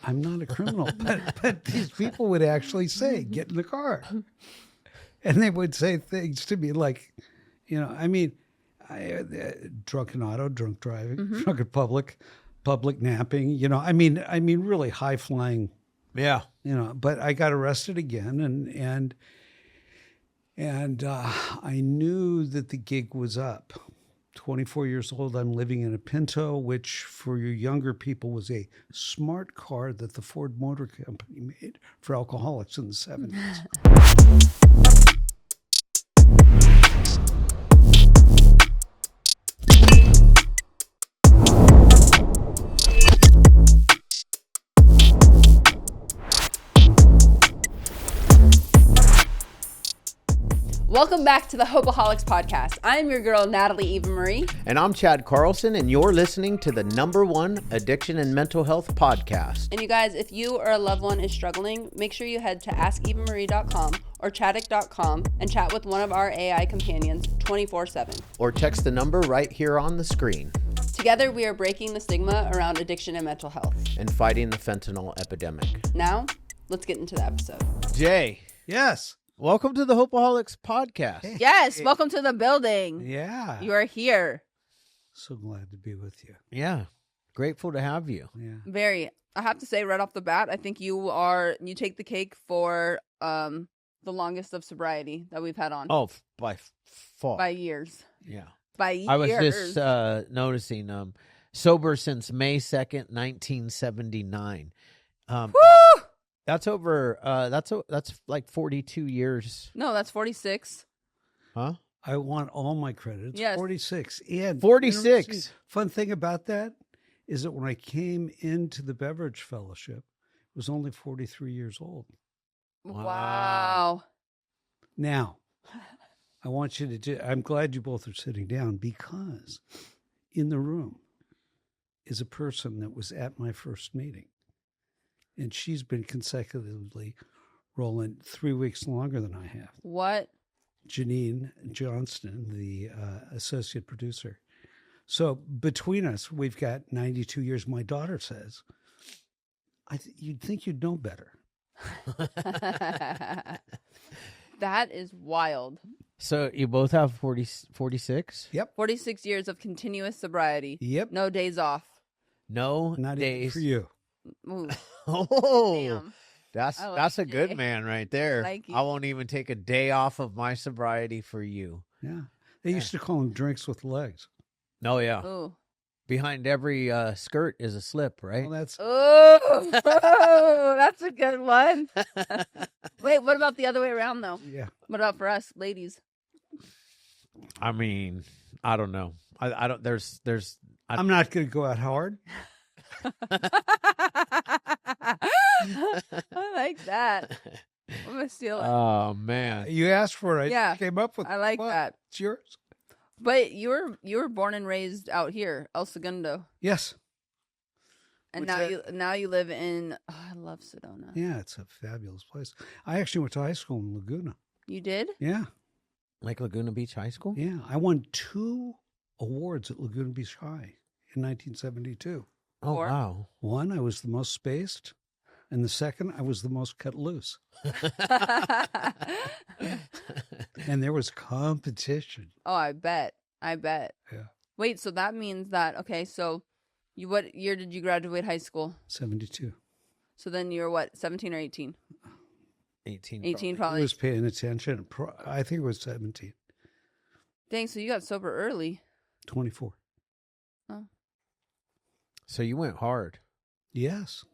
I'm not a criminal. But these people would actually say, get in the car. And they would say things to me like, drunk in auto, drunk driving, drunk in public napping, really high flying. Yeah. But I got arrested again and I knew that the gig was up. 24 years old, I'm living in a Pinto, which for your younger people was a smart car that the Ford Motor Company made for alcoholics in the 70s. Welcome back to the Hopeaholics podcast. I'm your girl, Natalie Eva Marie. And I'm Chad Carlson, and you're listening to the #1 addiction and mental health podcast. And you guys, if you or a loved one is struggling, make sure you head to askevamarie.com or chaddick.com and chat with one of our AI companions 24/7. Or text the number right here on the screen. Together, we are breaking the stigma around addiction and mental health. And fighting the fentanyl epidemic. Now, let's get into the episode. Jay. Yes. Welcome to the Hopeaholics podcast. Yes, welcome to the building. Yeah. You are here. So glad to be with you. Yeah. Grateful to have you. Yeah. Very. I have to say right off the bat, I think you take the cake for the longest of sobriety that we've had on. Oh, by far. By years. Yeah. By years. I was just noticing sober since May 2nd, 1979. Woo! That's over. That's like 42 years. No, that's 46. Huh? I want all my credit. It's Yes. 46. And 46. Fun thing about that is that when I came into the Beverage Fellowship, I was only 43 years old. Wow. Now, I want you I'm glad you both are sitting down because in the room is a person that was at my first meeting. And she's been consecutively rolling 3 weeks longer than I have. What? Janine Johnston, the associate producer. So between us, we've got 92 years. My daughter says, you'd think you'd know better. That is wild. So you both have 46? Yep. 46 years of continuous sobriety. Yep. No days off. No Not days. even for you. Ooh, Oh, damn. that's I like that's a Jay. good man right there. Like you. I won't even take a day off of my sobriety for you. Yeah. They used to call them drinks with legs. Oh yeah. Ooh. Behind every skirt is a slip, right? Well, that's Oh, that's a good one. Wait, what about the other way around, though? yeah. What about for us, ladies? I mean, I don't know. I don't. There's. I'm not going to go out hard. I like that. I'm going to steal it. Oh man. You asked for it. I Yeah. came up with I like Well, that. It's yours. But you were born and raised out here, El Segundo. Yes. And What's now you live in, I love Sedona. Yeah, it's a fabulous place. I actually went to high school in Laguna. You did? Yeah. Like Laguna Beach High School? Yeah. I won 2 awards at Laguna Beach High in 1972. Oh Or- wow. One, I was the most spaced. And the second, I was the most cut loose. And there was competition. Oh, I bet. Yeah. Wait, so that means that, okay, so what year did you graduate high school? 72. So then you're what, 17 or 18? 18. 18 I probably. was paying attention. I think it was 17. Dang, so you got sober early. 24. Oh. So you went hard. Yes.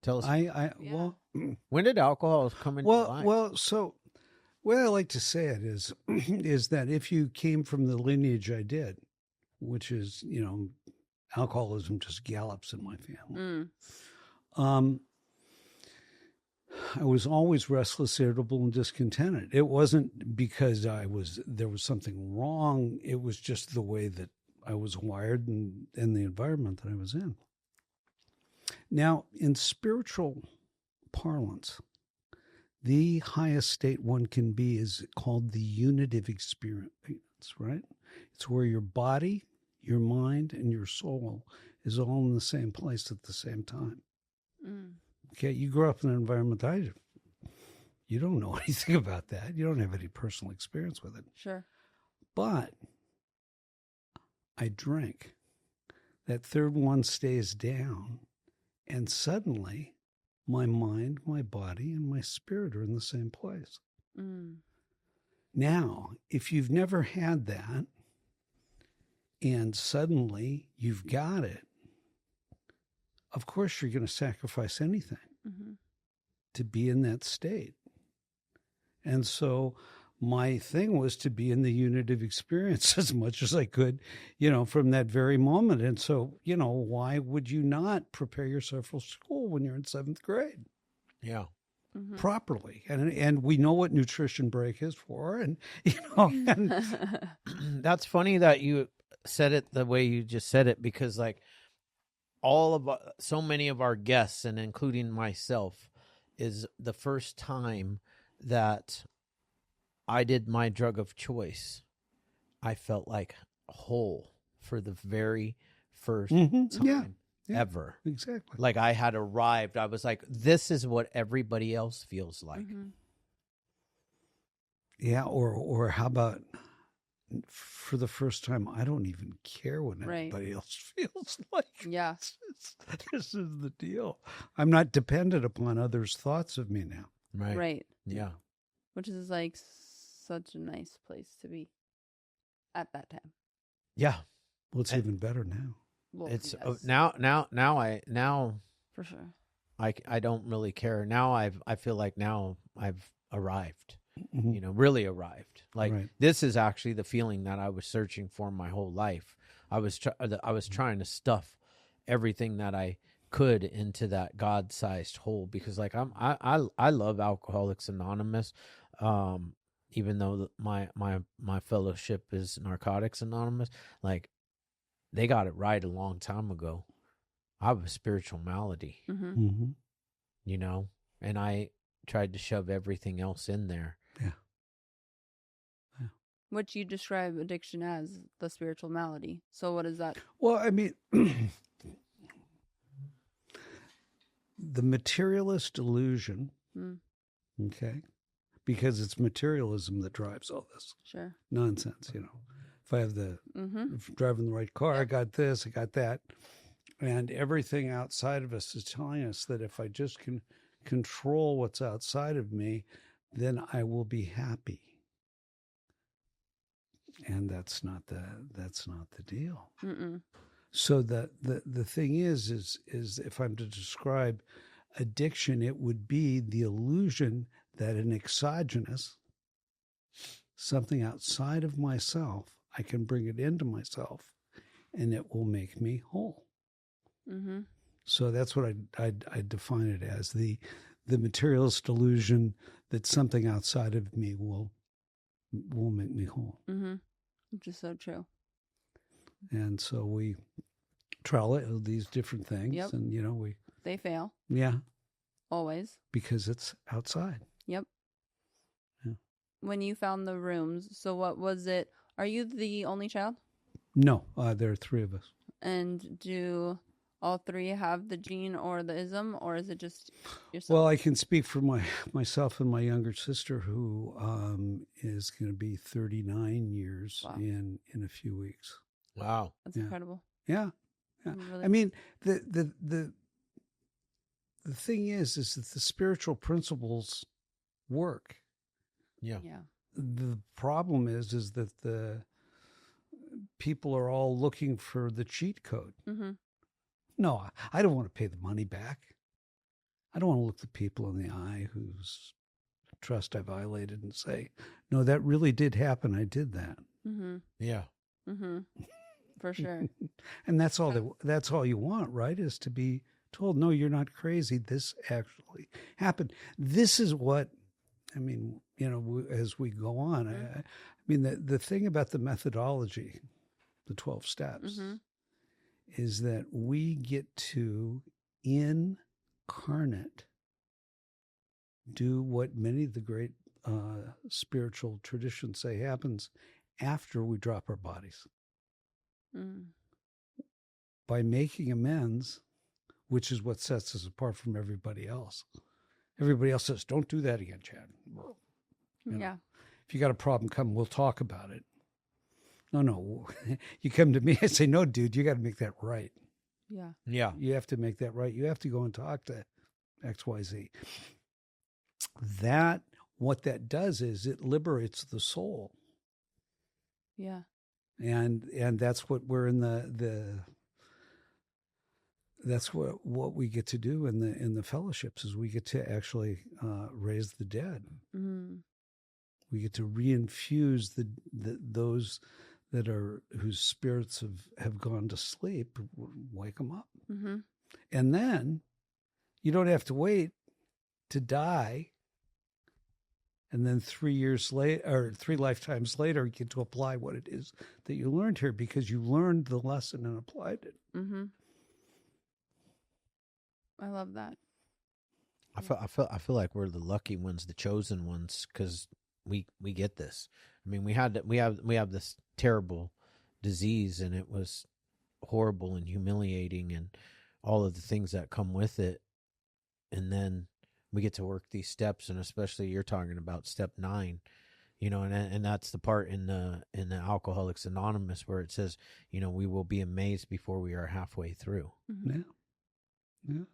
Tell us. Yeah. Well, When did alcohol come into your life? So way I like to say it is that if you came from the lineage I did, which is, alcoholism just gallops in my family. I was always restless, irritable, and discontented. It wasn't because there was something wrong. It was just the way that I was wired and the environment that I was in. Now, in spiritual parlance, the highest state one can be is called the unitive experience, right? It's where your body, your mind, and your soul is all in the same place at the same time. Okay, you grew up in an environment that I did. You don't know anything about that. You don't have any personal experience with it. Sure. But I drink. That third one stays down, and suddenly my mind, my body, and my spirit are in the same place. Mm. Now, if you've never had that, and suddenly you've got it, of course you're going to sacrifice anything to be in that state. And so my thing was to be in the unitive experience as much as I could, from that very moment. And so, why would you not prepare yourself for school when you're in 7th grade? Yeah. Properly. And we know what nutrition break is for. And, That's funny that you said it the way you just said it, because like so many of our guests, and including myself, is the first time that I did my drug of choice. I felt like whole for the very first time ever. Exactly. Like I had arrived. I was like, this is what everybody else feels like. Yeah. Or how about for the first time, I don't even care what anybody else feels like. Yeah. This is the deal. I'm not dependent upon others' thoughts of me now. Right. Yeah. Which is like such a nice place to be at that time. Yeah. Well, it's even better now. Well, It's yes, now for sure. I don't really care. Now I feel like now I've arrived. Really arrived. Like this is actually the feeling that I was searching for my whole life. I was trying to stuff everything that I could into that God-sized hole, because like I love Alcoholics Anonymous, even though my fellowship is Narcotics Anonymous. Like they got it right a long time ago. I was spiritual malady, and I tried to shove everything else in there. Yeah. Which you describe addiction as the spiritual malady. So what is that? Well, I mean, the materialist delusion, okay, because it's materialism that drives all this nonsense, If I have if I'm driving the right car, I got this, I got that. And everything outside of us is telling us that if I just can control what's outside of me, then I will be happy. And that's not the deal. So the thing is if I'm to describe addiction, it would be the illusion that an exogenous, something outside of myself, I can bring it into myself, and it will make me whole. So that's what I define it as, the materialist delusion that something outside of me will make me whole. Which is so true. And so we trial these different things, and they fail. Yeah, always, because it's outside. Yep. Yeah. When you found the rooms, so what was it? Are you the only child? No, there are 3 of us. And do all 3 have the gene or the ism, or is it just yourself? Well, I can speak for myself and my younger sister, who is going to be 39 years in a few weeks. Wow, that's incredible. Yeah. Really, I mean, the thing is that the spiritual principles work. Yeah. The problem is that the people are all looking for the cheat code. No, I don't want to pay the money back. I don't want to look the people in the eye whose trust I violated and say, no, that really did happen. I did that. Yeah. For sure. And that's all you want, right? Is to be told, no, you're not crazy. This actually happened. This is what, I mean, as we go on, I mean, the thing about the methodology, the 12 steps, is that we get to incarnate do what many of the great spiritual traditions say happens after we drop our bodies. By making amends which is what sets us apart from everybody else. Everybody else says, don't do that again, Chad. You know, if you got a problem, come, we'll talk about it. No. You come to me, I say, no, dude, you got to make that right. Yeah. Yeah. You have to make that right. You have to go and talk to XYZ. That, what that does is it liberates the soul. Yeah. And that's what we're in that's what we get to do in the fellowships, is we get to actually raise the dead. Mm-hmm. We get to reinfuse those that are, whose spirits have gone to sleep, wake them up. Mm-hmm. And then you don't have to wait to die. And then 3 years later, or 3 lifetimes later, you get to apply what it is that you learned here, because you learned the lesson and applied it. Mm-hmm. I love that. I feel like we're the lucky ones, the chosen ones, because we get this. I mean, we have this terrible disease, and it was horrible and humiliating, and all of the things that come with it. And then we get to work these steps, and especially you're talking about step 9, you know, and that's the part in the Alcoholics Anonymous where it says, you know, we will be amazed before we are halfway through. Mm-hmm. Yeah.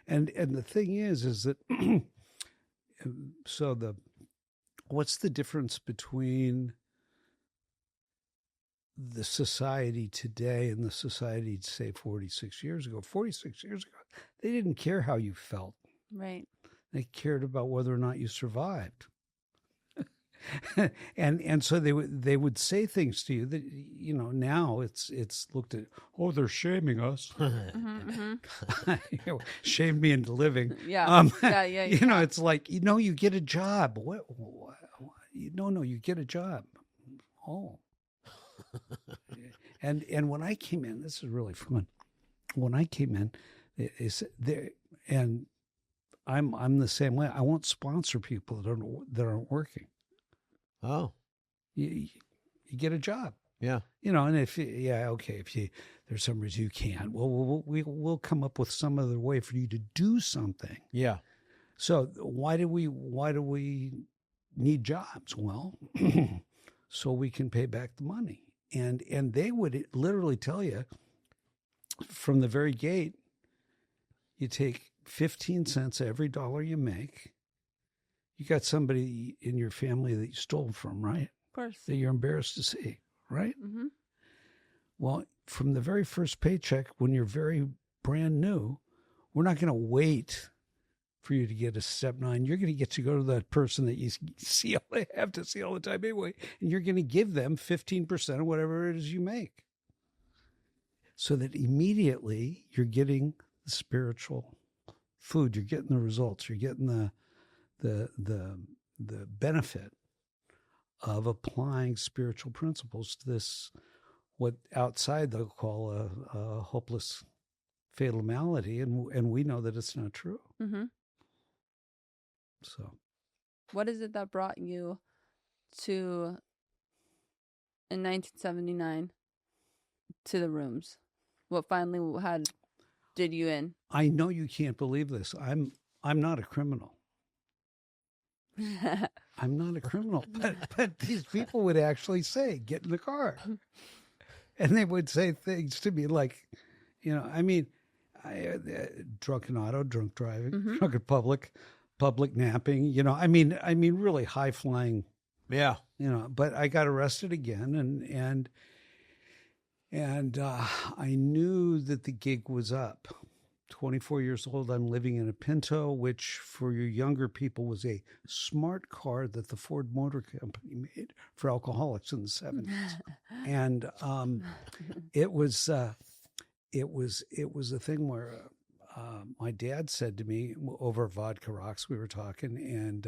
And the thing is that so what's the difference between the society today and the society, say, 46 years ago? 46 years ago, they didn't care how you felt. Right. They cared about whether or not you survived. and so they would say things to you that, you know, now it's looked at, oh, they're shaming us. Mm-hmm, mm-hmm. Shamed me into living. Yeah. You know, it's like, you know, you get a job. What? No, you get a job. Oh. And when I came in, this is really fun. When I came in, it's there, and I'm the same way. I won't sponsor people that aren't working. Oh, you get a job. Yeah. You know, and if there's some reason you can't, well, we'll come up with some other way for you to do something. Yeah. So why do we need jobs? Well, so we can pay back the money. And they would literally tell you from the very gate, you take 15 cents every dollar you make. You got somebody in your family that you stole from, right? Of course. That you're embarrassed to see, right? Mm-hmm. Well, from the very first paycheck, when you're very brand new, we're not going to wait for you to get a step 9. You're going to get to go to that person that you have to see all the time anyway, and you're going to give them 15% of whatever it is you make. So that immediately you're getting the spiritual food, you're getting the results, you're getting the benefit of applying spiritual principles to this, what outside they'll call a hopeless fatal malady, and we know that it's not true. Mm-hmm. So, what is it that brought you to, in 1979, to the rooms? What finally did you in? I know you can't believe this. I'm not a criminal. I'm not a criminal, but these people would actually say, "Get in the car," and they would say things to me like, you know, I mean, drunk in auto, drunk driving, Mm-hmm. drunk in public napping. You know, I mean, really high flying. Yeah. You know, but I got arrested again, and I knew that the gig was up. 24 years old, I'm living in a Pinto, which for your younger people was a smart car that the Ford Motor Company made for alcoholics in the 70s. And it was a thing where my dad said to me over vodka rocks, we were talking, and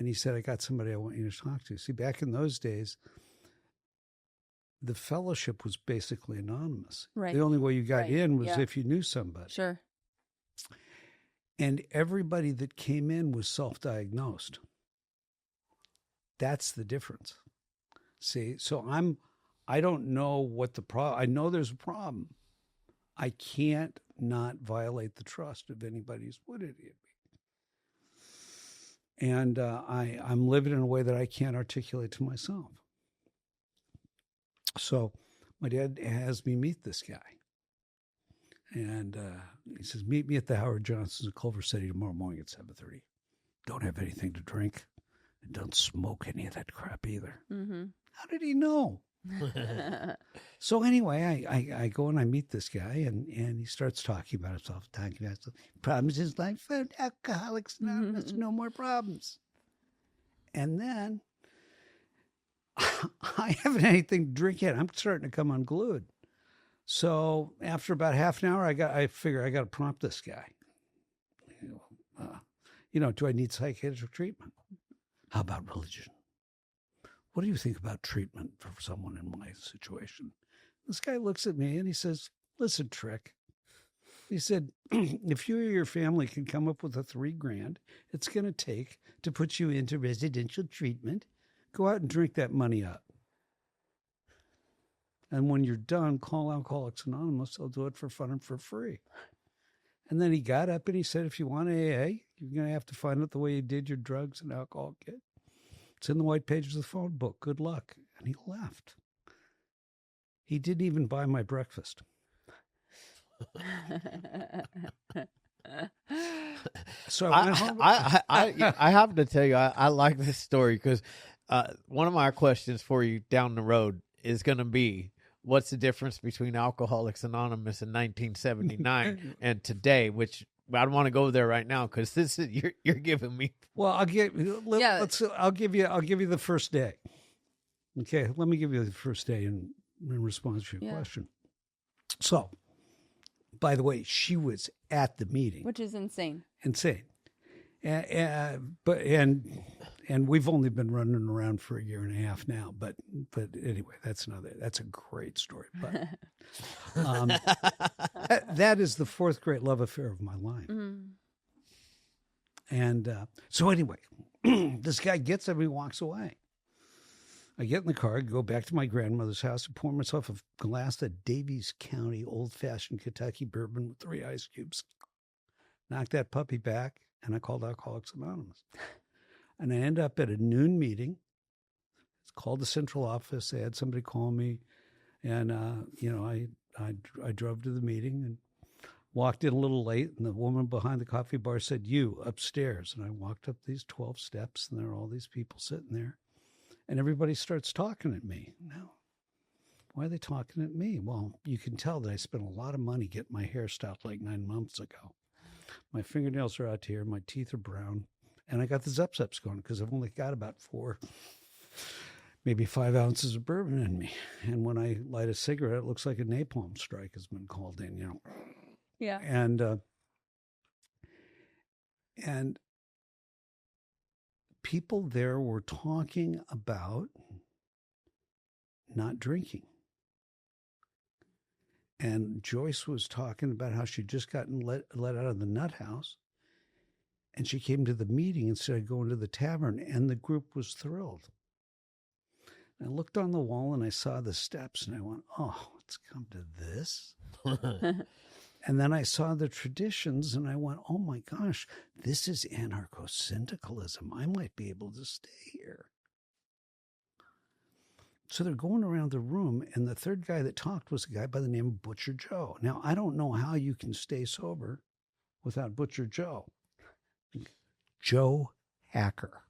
he said, I got somebody I want you to talk to. See, back in those days, the fellowship was basically anonymous. Right. The only way you got in was Yeah. if you knew somebody. Sure. And everybody that came in was self-diagnosed. That's the difference. See, so I don't know what the problem, I know there's a problem. I can't not violate the trust of anybody who's put it in me. And I'm living in a way that I can't articulate to myself. So my dad has me meet this guy. And he says, meet me at the Howard Johnson's in Culver City tomorrow morning at 7:30. Don't have anything to drink. And don't smoke any of that crap either. Mm-hmm. How did he know? So anyway, I go and I meet this guy, and he starts talking about himself, problems in his life, Alcoholics Anonymous, no more problems. And then I haven't had anything to drink yet. I'm starting to come unglued. So after about half an hour, I figure I got to prompt this guy. Do I need psychiatric treatment? How about religion? What do you think about treatment for someone in my situation? This guy looks at me and he says, listen, Trick. He said, if you or your family can come up with the $3,000 it's going to take to put you into residential treatment, go out and drink that money up. And when you're done, call Alcoholics Anonymous. They'll do it for fun and for free. And then he got up and he said, if you want AA, you're going to have to find out the way you did your drugs and alcohol kit. It's in the white pages of the phone book. Good luck. And he left. He didn't even buy my breakfast. So I went home. I have to tell you, I like this story because one of my questions for you down the road is going to be, what's the difference between Alcoholics Anonymous in 1979 and today? Which I don't want to go there right now because this is you're giving me. Well, I'll give you the first day. Okay, let me give you the first day in response to your question. So, by the way, she was at the meeting, which is insane. And we've only been running around for a year and a half now. But anyway, that's a great story. But that is the fourth great love affair of my life. Mm-hmm. And so anyway, this guy gets up and he walks away. I get in the car, go back to my grandmother's house and pour myself a glass of Davies County old-fashioned Kentucky bourbon with 3 ice cubes. Knocked that puppy back, and I called Alcoholics Anonymous. And I end up at a noon meeting. It's called the central office. They had somebody call me, and I drove to the meeting and walked in a little late, and the woman behind the coffee bar said, "You upstairs." And I walked up these 12 steps, and there are all these people sitting there, and everybody starts talking at me. Now, why are they talking at me? Well, you can tell that I spent a lot of money getting my hair stopped like 9 months ago. My fingernails are out to here, my teeth are brown, and I got the zup-zups going because I've only got about 4, maybe 5 ounces of bourbon in me. And when I light a cigarette, it looks like a napalm strike has been called in, Yeah. And people there were talking about not drinking. And Joyce was talking about how she'd just gotten let out of the nut house. And she came to the meeting instead of going to the tavern, and the group was thrilled. And I looked on the wall and I saw the steps, and I went, oh, it's come to this. And then I saw the traditions, and I went, oh my gosh, this is anarcho-syndicalism. I might be able to stay here. So they're going around the room, and the third guy that talked was a guy by the name of Butcher Joe. Now, I don't know how you can stay sober without Butcher Joe. Joe Hacker.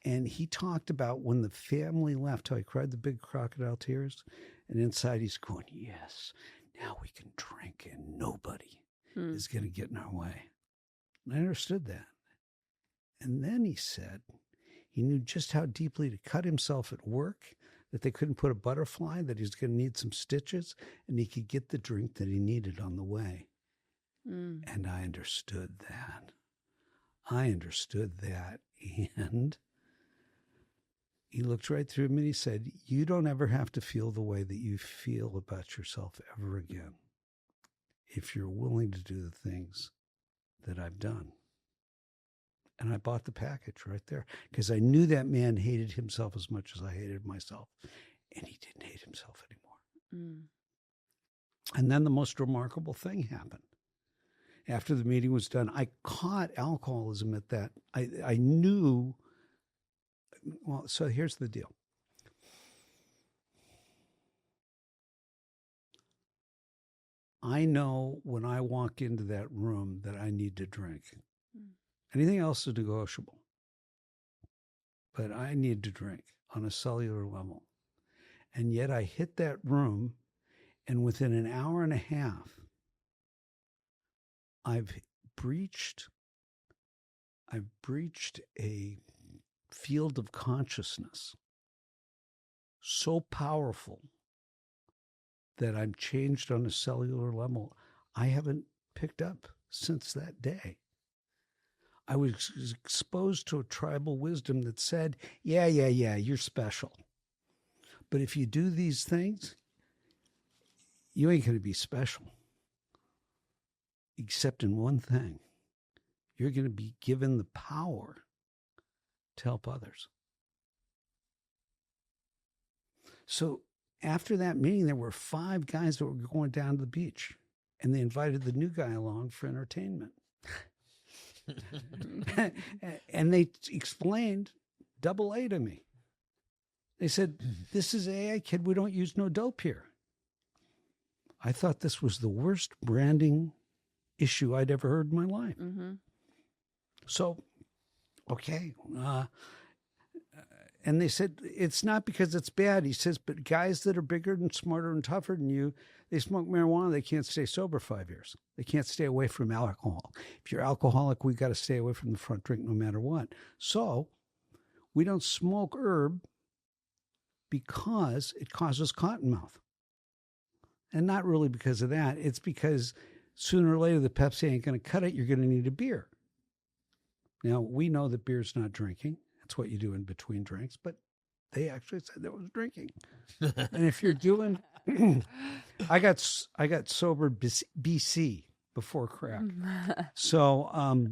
And he talked about when the family left, how he cried the big crocodile tears. And inside he's going, yes, now we can drink and nobody is going to get in our way. And I understood that. And then he said he knew just how deeply to cut himself at work, that they couldn't put a butterfly, that he was going to need some stitches, and he could get the drink that he needed on the way. And I understood that. And he looked right through me and he said, you don't ever have to feel the way that you feel about yourself ever again if you're willing to do the things that I've done. And I bought the package right there because I knew that man hated himself as much as I hated myself. And he didn't hate himself anymore. And then the most remarkable thing happened. After the meeting was done, I caught alcoholism at that. I knew, well, so here's the deal. I know when I walk into that room that I need to drink. Anything else is negotiable. But I need to drink on a cellular level. And yet I hit that room, and within an hour and a half, I've breached a field of consciousness so powerful that I'm changed on a cellular level I haven't picked up since that day. I was exposed to a tribal wisdom that said, yeah, you're special. But if you do these things, you ain't going to be special. Except in one thing, you're going to be given the power to help others. So after that meeting, there were 5 guys that were going down to the beach, and they invited the new guy along for entertainment. And they explained double A to me. They said, this is AA, kid. We don't use no dope here. I thought this was the worst branding issue I'd ever heard in my life. Mm-hmm. So, okay. And they said, it's not because it's bad. He says, but guys that are bigger and smarter and tougher than you, they smoke marijuana, they can't stay sober 5 years. They can't stay away from alcohol. If you're alcoholic, we've got to stay away from the front drink no matter what. So we don't smoke herb because it causes cottonmouth. And not really because of that. It's because sooner or later the Pepsi ain't going to cut it. You're going to need a beer. Now, we know that beer's not drinking. That's what you do in between drinks. But they actually said that was drinking. And if you're doing... I got sober BC before crack. So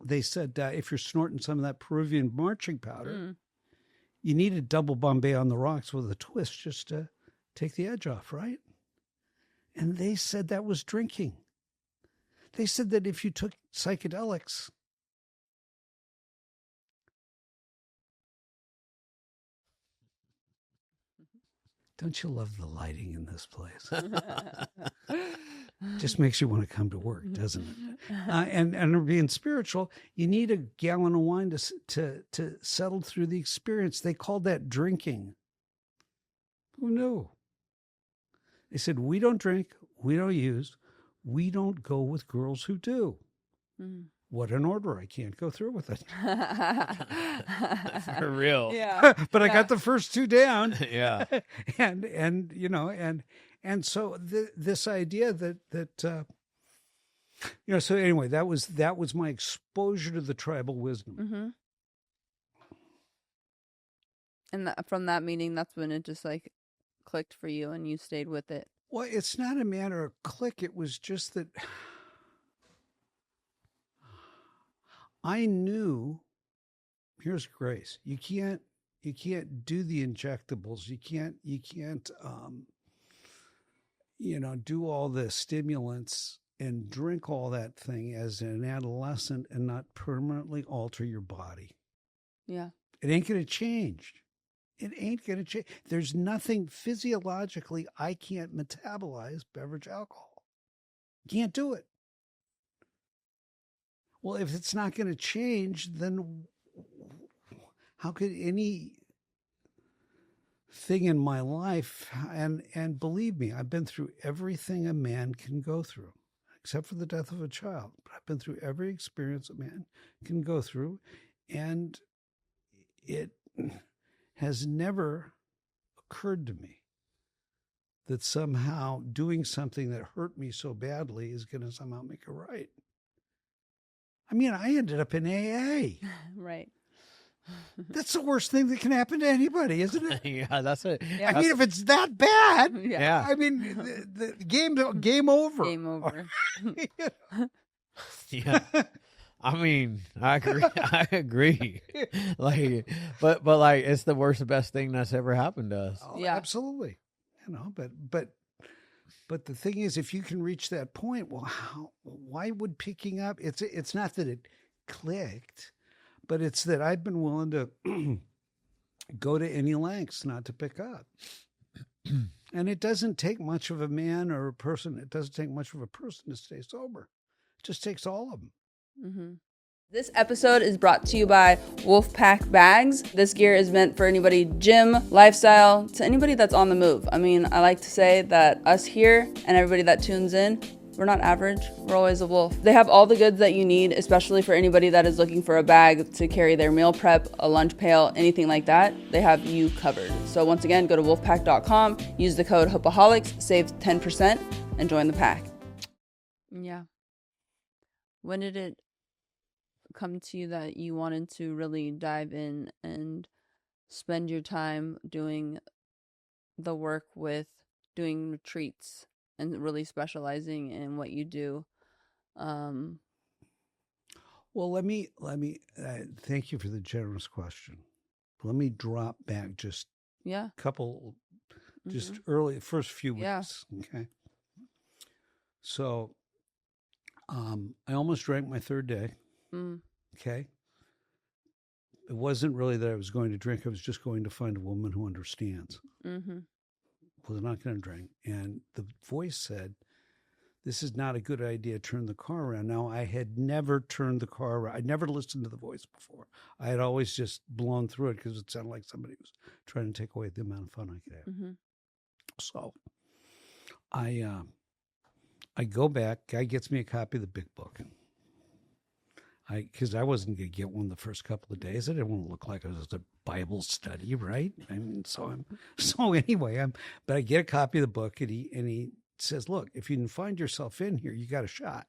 they said if you're snorting some of that Peruvian marching powder, you need a double Bombay on the rocks with a twist just to take the edge off, right? And they said that was drinking. They said that if you took psychedelics, don't you love the lighting in this place? Just makes you want to come to work, doesn't it? And being spiritual, you need a gallon of wine to settle through the experience. They called that drinking. Who knew? They said, we don't drink, we don't use, we don't go with girls who do. What an order. I can't go through with it. For real. Yeah. But I got the first 2 down. Yeah. And you know, and so this idea that you know, so anyway, that was my exposure to the tribal wisdom. Mm-hmm. And from that meeting, that's when it just like clicked for you and you stayed with it. Well, it's not a matter of click. It was just that I knew, here's grace. You can't do the injectables. You can't you know, do all the stimulants and drink all that thing as an adolescent and not permanently alter your body. Yeah. It ain't going to change. It ain't going to change. There's nothing physiologically I can't metabolize beverage alcohol. Can't do it. Well, if it's not going to change, then how could any thing in my life, and believe me, I've been through everything a man can go through, except for the death of a child. But I've been through every experience a man can go through, and it has never occurred to me that somehow doing something that hurt me so badly is going to somehow make it right. I mean, I ended up in AA. Right. That's the worst thing that can happen to anybody, isn't it? Yeah, that's it. Yeah. I mean, if it's that bad, Yeah. I mean, the game over. Game over. Yeah. I mean, I agree. I agree. Like, but like, it's the worst, best thing that's ever happened to us. Oh, Yeah. absolutely. You know, but But the thing is, if you can reach that point, well, why would picking up? It's not that it clicked, but it's that I've been willing to go to any lengths not to pick up. And it doesn't take much of a man or a person. It doesn't take much of a person to stay sober. It just takes all of them. Mm-hmm. This episode is brought to you by Wolfpack Bags. This gear is meant for anybody gym, lifestyle, to anybody that's on the move. I mean, I like to say that us here and everybody that tunes in, we're not average. We're always a wolf. They have all the goods that you need, especially for anybody that is looking for a bag to carry their meal prep, a lunch pail, anything like that. They have you covered. So once again, go to wolfpack.com, use the code Hopeaholics, save 10%, and join the pack. Yeah. When did it come to you that you wanted to really dive in and spend your time doing the work with doing retreats and really specializing in what you do? Well, let me thank you for the generous question. Let me drop back just a couple, just early, first few weeks. Yeah. Okay. So, I almost drank my third day. Okay. It wasn't really that I was going to drink. I was just going to find a woman who understands. Was not going to drink. And the voice said, this is not a good idea. Turn the car around. Now, I had never turned the car around. I'd never listened to the voice before. I had always just blown through it because it sounded like somebody was trying to take away the amount of fun I could have. So I go back. Guy gets me a copy of the big book. Because I wasn't going to get one the first couple of days. I didn't want to look like it was a Bible study, right? I mean, but I get a copy of the book, and he says, look, if you can find yourself in here, you got a shot.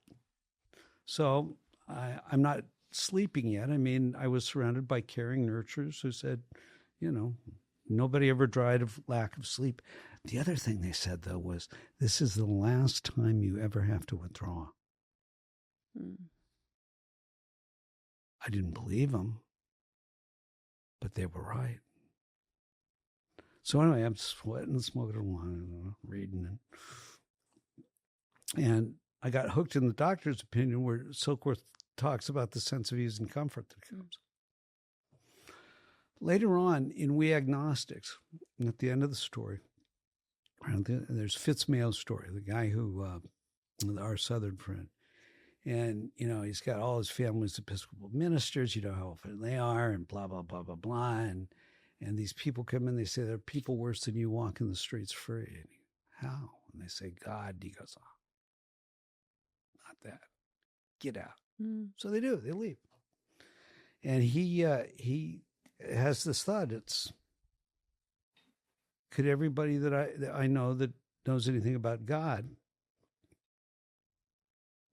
So I'm not sleeping yet. I mean, I was surrounded by caring nurturers who said, nobody ever died of lack of sleep. The other thing they said, though, was this is the last time you ever have to withdraw. I didn't believe them, but they were right. So anyway, I'm sweating, smoking along, reading, and I got hooked in the doctor's opinion where Silkworth talks about the sense of ease and comfort that comes. Later on, in We Agnostics, at the end of the story, there's Fitzmail's story, the guy who, our Southern friend. And, he's got all his family's Episcopal ministers, how often they are, and blah, blah, blah, blah, blah. And these people come in, they say, there are people worse than you walking the streets free. And how? And they say, God. He goes, not that. Get out. So they do. They leave. And he has this thought. Could everybody that I know that knows anything about God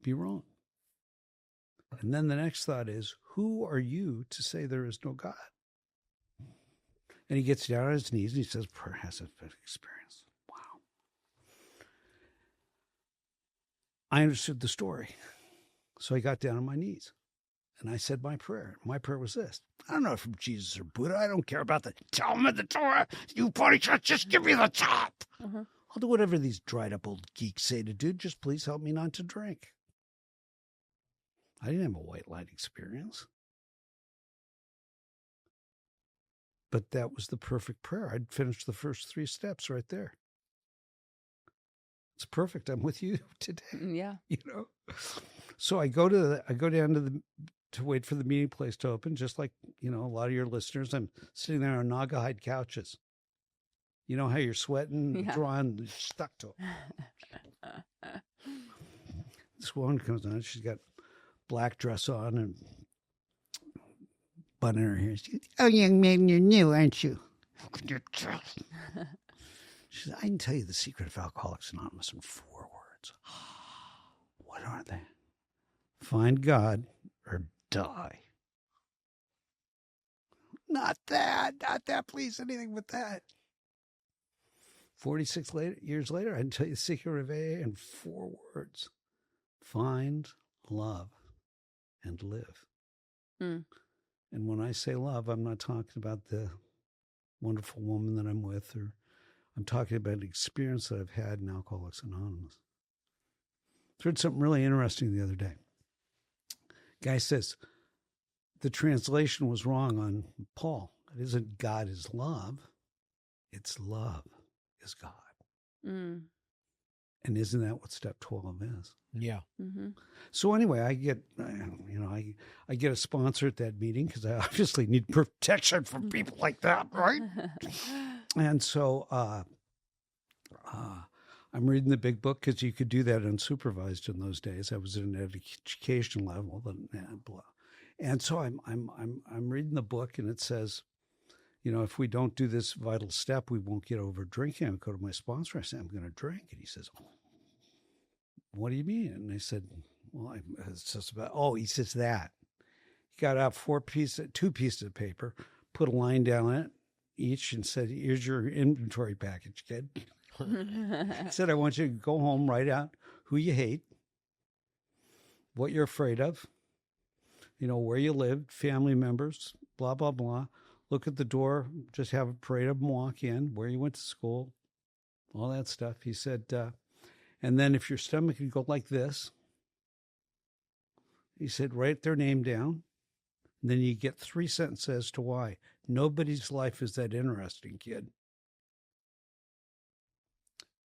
be wrong? And then the next thought is, who are you to say there is no God? And he gets down on his knees and he says, prayer has a good experience. Wow. I understood the story. So I got down on my knees and I said my prayer. My prayer was this. I don't know from Jesus or Buddha. I don't care about the Talmud of the Torah. You party church, just give me the top. I'll do whatever these dried up old geeks say to do. Just please help me not to drink. I didn't have a white light experience. But that was the perfect prayer. I'd finished the first 3 steps right there. It's perfect. I'm with you today. Yeah. So I go down to wait for the meeting place to open, just like, a lot of your listeners. I'm sitting there on Naugahyde couches. You know how you're sweating, drawing, you're stuck to it. This woman comes on. She's got black dress on and bun in her hair. She goes, oh, young man, you're new, aren't you? She says, I can tell you the secret of Alcoholics Anonymous in 4 words. What are they? Find God or die. Not that, please, anything but that. 46 years later, I can tell you the secret of AA in 4 words. Find, love, and live. And when I say love, I'm not talking about the wonderful woman that I'm with, or I'm talking about an experience that I've had in Alcoholics Anonymous. I heard something really interesting the other day. Guy says, the translation was wrong on Paul. It isn't God is love. It's love is God. Mm. And isn't that what step 12 is? Yeah. Mm-hmm. So anyway, I get a sponsor at that meeting because I obviously need protection from people like that, right? And so I'm reading the big book because you could do that unsupervised in those days. I was at an education level, and so I'm reading the book, and it says, if we don't do this vital step, we won't get over drinking. I go to my sponsor. I say, I'm going to drink, and he says, oh, what do you mean? And I said, well, it's just about. Oh, he says that. He got out two pieces of paper, put a line down it each, and said, here's your inventory package, kid. He said, I want you to go home, write out who you hate, what you're afraid of, where you lived, family members, blah, blah, blah. Look at the door, just have a parade of them walk in, where you went to school, all that stuff. He said, and then if your stomach could go like this, he said, write their name down. And then you get 3 sentences as to why. Nobody's life is that interesting, kid.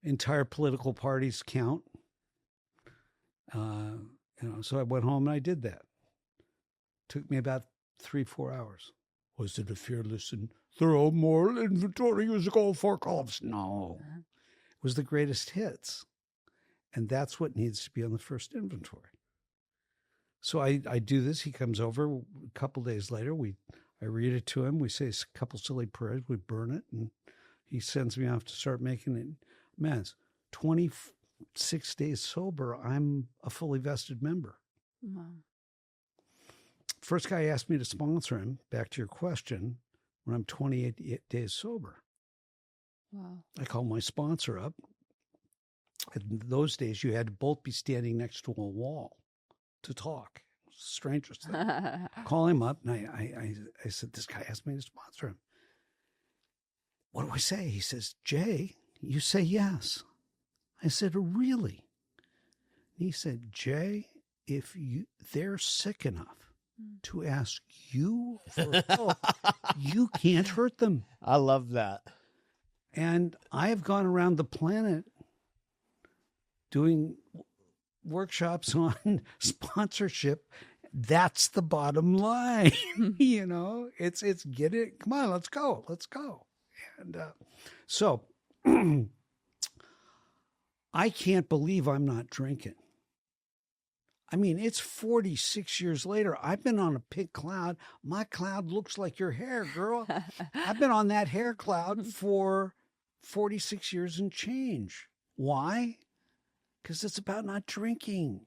Entire political parties count. So I went home and I did that. Took me about 3-4 hours. Was it a fearless and thorough moral inventory using all 4 columns? No. It was the greatest hits. And that's what needs to be on the first inventory. So I do this. He comes over a couple days later. I read it to him. We say a couple silly prayers. We burn it. And he sends me off to start making it. Man, 26 days sober, I'm a fully vested member. Wow. First guy asked me to sponsor him, back to your question, when I'm 28 days sober. Wow. I called my sponsor up. In those days, you had to both be standing next to a wall to talk. Strangers thing. Call him up, and I said, this guy asked me to sponsor him. What do I say? He says, Jay, you say yes. I said, really? He said, Jay, if they're sick enough to ask you for help, you can't hurt them. I love that. And I have gone around the planet doing workshops on sponsorship. That's the bottom line. It's get it. Come on, let's go. And so I can't believe I'm not drinking. I mean, it's 46 years later. I've been on a pink cloud. My cloud looks like your hair, girl. I've been on that hair cloud for 46 years and change. Why? Because it's about not drinking.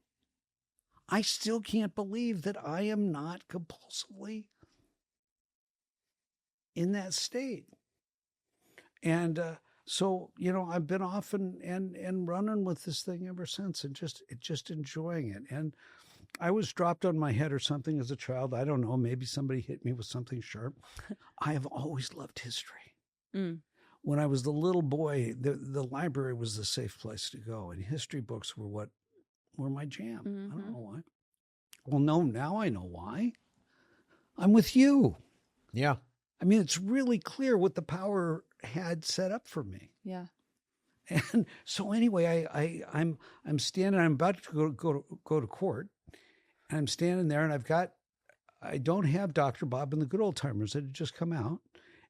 I still can't believe that I am not compulsively in that state. And so, I've been off and running with this thing ever since and just enjoying it. And I was dropped on my head or something as a child. I don't know. Maybe somebody hit me with something sharp. I have always loved history. Mm. When I was the little boy, the library was the safe place to go. And history books were my jam. Mm-hmm. I don't know why. Well, no, now I know why. I'm with you. Yeah. I mean, it's really clear what the power had set up for me. Yeah. And so anyway, I'm standing, I'm about to go to court, and I'm standing there, and I don't have Dr. Bob and the Good Old Timers that had just come out,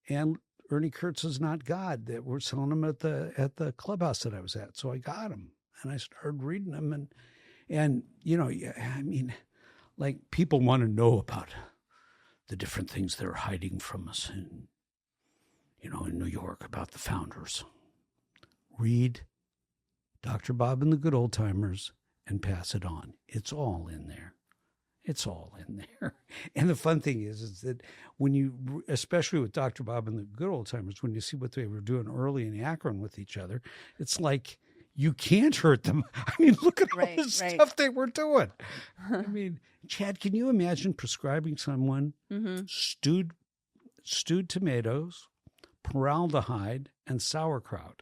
and Ernie Kurtz's Not God that were selling them at the clubhouse that I was at. So I got them, and I started reading them, and I mean, like, people want to know about the different things they're hiding from us in New York about the founders. Read Dr. Bob and the Good Old Timers and pass it on. It's all in there. It's all in there. And the fun thing is that when you, especially with Dr. Bob and the Good Old Timers, when you see what they were doing early in Akron with each other, it's like you can't hurt them. I mean, look at all the stuff they were doing. I mean, Chad, can you imagine prescribing someone stewed tomatoes, formaldehyde and sauerkraut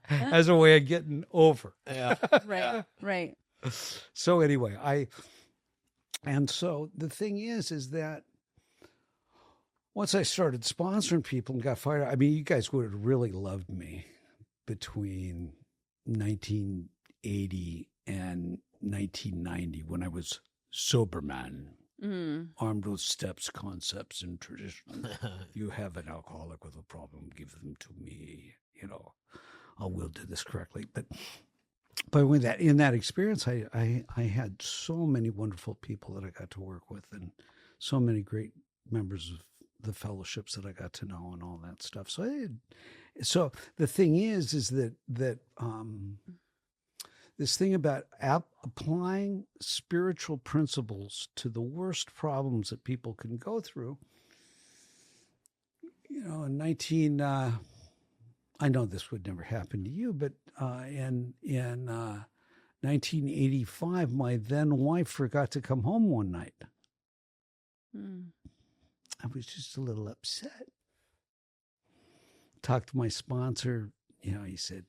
as a way of getting over. Yeah. Right. So anyway, so the thing is that once I started sponsoring people and got fired, I mean, you guys would have really loved me between 1980 and 1990 when I was sober man, armed with steps, concepts, and tradition. You have an alcoholic with a problem, give them to me. I will do this correctly. But with that, in that experience, I had so many wonderful people that I got to work with, and so many great members of the fellowships that I got to know, and all that stuff. So the thing is that this thing about applying spiritual principles to the worst problems that people can go through. In I know this would never happen to you, but in 1985, my then wife forgot to come home one night. I was just a little upset. Talked to my sponsor. He said,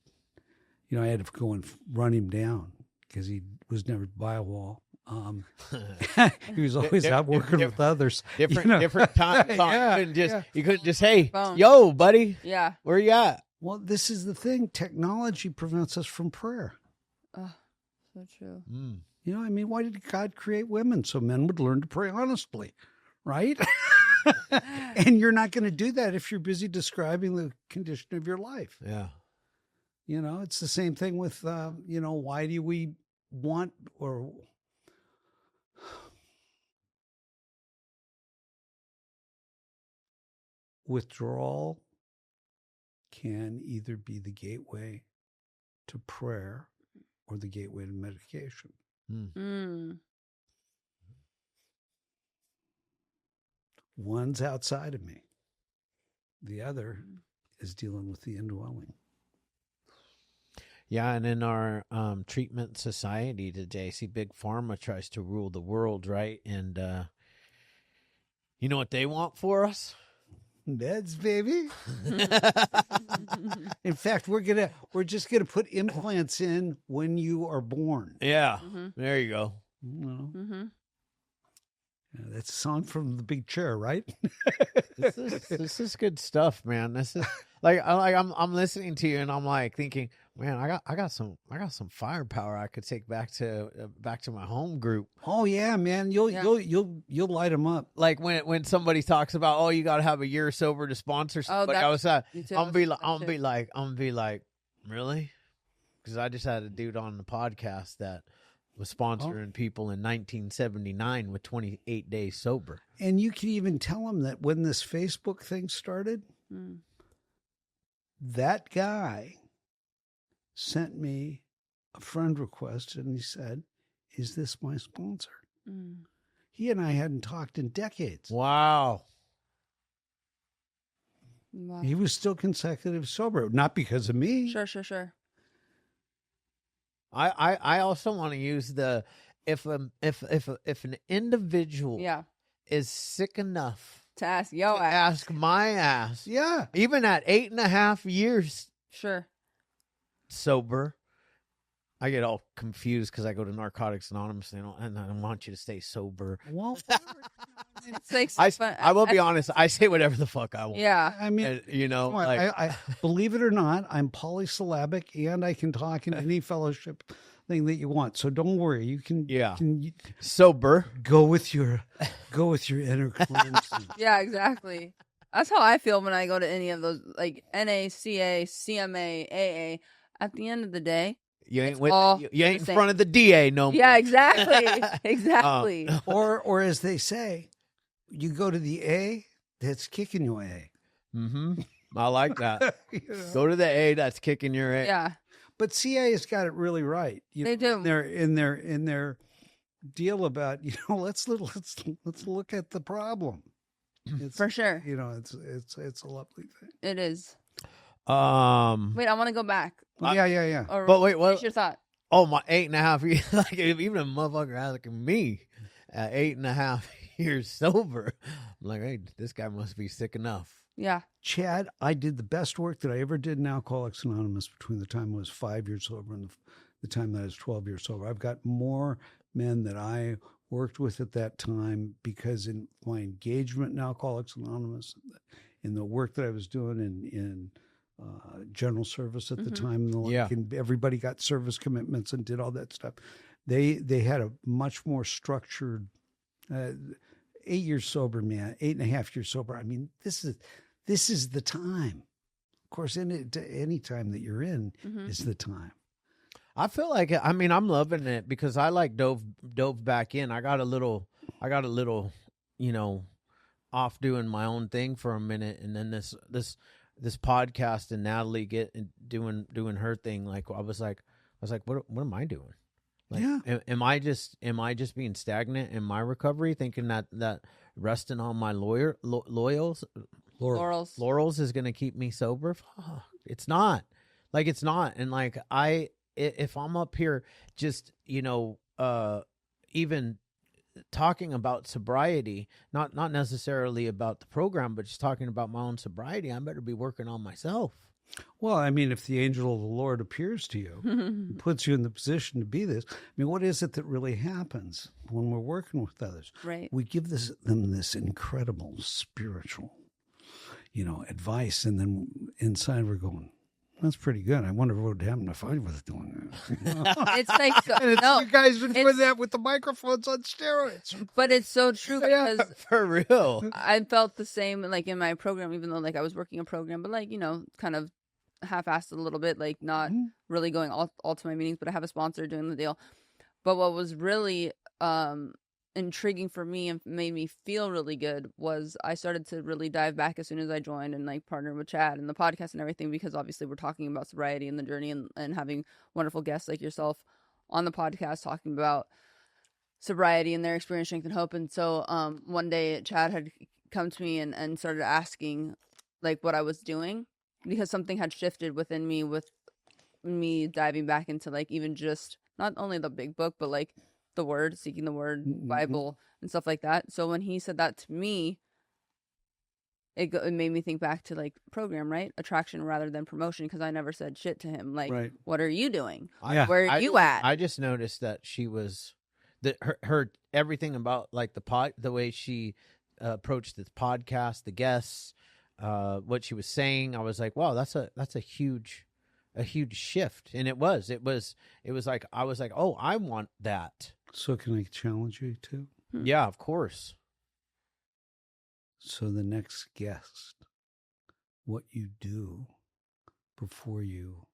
I had to go and run him down because he was never by a wall. He was always out working with others. Different time. You couldn't just, hey, Phone. yo, buddy. Yeah. Where you at? Well, this is the thing. Technology prevents us from prayer. Oh, so true. Why did God create women? So men would learn to pray honestly, right? And you're not going to do that if you're busy describing the condition of your life. Yeah. It's the same thing with, why do we want or withdrawal can either be the gateway to prayer or the gateway to medication. One's outside of me. The other is dealing with the indwelling. Yeah, and in our treatment society today, see, Big Pharma tries to rule the world, right? And you know what they want for us? Meds, baby. In fact, we're just gonna put implants in when you are born. Yeah, there you go. Yeah, that's a song from The Big Chair, right? This is good stuff, man. This is I'm listening to you and I'm like thinking, man, I got some firepower I could take back to my home group. Oh yeah, man, you'll light them up. Like when somebody talks about, oh, you got to have a year sober to sponsor somebody. I'm gonna be like, really? Because I just had a dude on the podcast that was sponsoring people in 1979 with 28 days sober. And you can even tell them that when this Facebook thing started, that guy sent me a friend request and he said, "Is this my sponsor?" He and I hadn't talked in decades. Wow. He was still consecutive sober, not because of me. Sure. I also want to use the if an individual is sick enough to ask ask my ass, even at 8.5 years sober, I get all confused because I go to Narcotics Anonymous and I want you to stay sober. Well, I will be honest. I say whatever the fuck I want. Yeah, I mean, I believe it or not, I'm polysyllabic and I can talk in any fellowship thing that you want. So don't worry. You can sober. Go with your inner cleanse. Yeah, exactly. That's how I feel when I go to any of those, like NACA, CMA, AA. At the end of the day, you ain't in front of the DA no more. Yeah, exactly. Or as they say, you go to the A that's kicking your A. I like that. Go to the A that's kicking your A. Yeah. But CA has got it really right. They do. They're in their deal about, let's look at the problem. For sure. It's a lovely thing. It is. Wait, I want to go back. Yeah. But wait, what's your thought? Oh, my 8.5 years. Like even a motherfucker like me at 8.5 years sober, I'm like, hey, this guy must be sick enough. Yeah. Chad, I did the best work that I ever did in Alcoholics Anonymous between the time I was 5 years sober and the time that I was 12 years sober. I've got more men that I worked with at that time because in my engagement in Alcoholics Anonymous, in the work that I was doing in general service at the time, and everybody got service commitments and did all that stuff. They had a much more structured 8 years sober, man, 8.5 years sober. I mean, this is the time. Of course, any time that you're in is the time. I feel like, I mean, I'm loving it because I like dove back in. I got a little, you know, off doing my own thing for a minute, and then this podcast and Natalie doing her thing. Like I was like, what am I doing? Like, am I just being stagnant in my recovery, thinking that resting on my laurels is going to keep me sober? Fuck, it's not. Like, it's not. And like, if I'm up here just, you know, even talking about sobriety, not necessarily about the program, but just talking about my own sobriety, I better be working on myself. Well, I mean, if the angel of the Lord appears to you and puts you in the position to be this, I mean, what is it that really happens when we're working with others? Right. We give them this incredible spiritual, you know, advice, and then inside we're going, that's pretty good. I wonder what would happen if I was doing that. It's like, you guys been doing that with the microphones on steroids. But it's so true because for real, I felt the same, like in my program, even though like I was working a program, but like, you know, kind of half-assed a little bit, like not really going all to my meetings, but I have a sponsor doing the deal. But what was really intriguing for me and made me feel really good was I started to really dive back as soon as I joined and like partnered with Chad and the podcast and everything, because obviously we're talking about sobriety and the journey and having wonderful guests like yourself on the podcast talking about sobriety and their experience, strength, and hope. And so one day Chad had come to me and started asking like what I was doing, because something had shifted within me with me diving back into like even just not only the big book, but like the word, seeking the word, Bible, and stuff like that. So when he said that to me, it made me think back to like program, right? Attraction rather than promotion, because I never said shit to him. Like, what are you doing? Where are you at? I just noticed that she was, that her everything about like the way she approached the podcast, the guests, what she was saying. I was like, wow, that's a huge shift. And it was like, I was like, oh, I want that. So can I challenge you too? Yeah, of course. So the next guest, what you do before you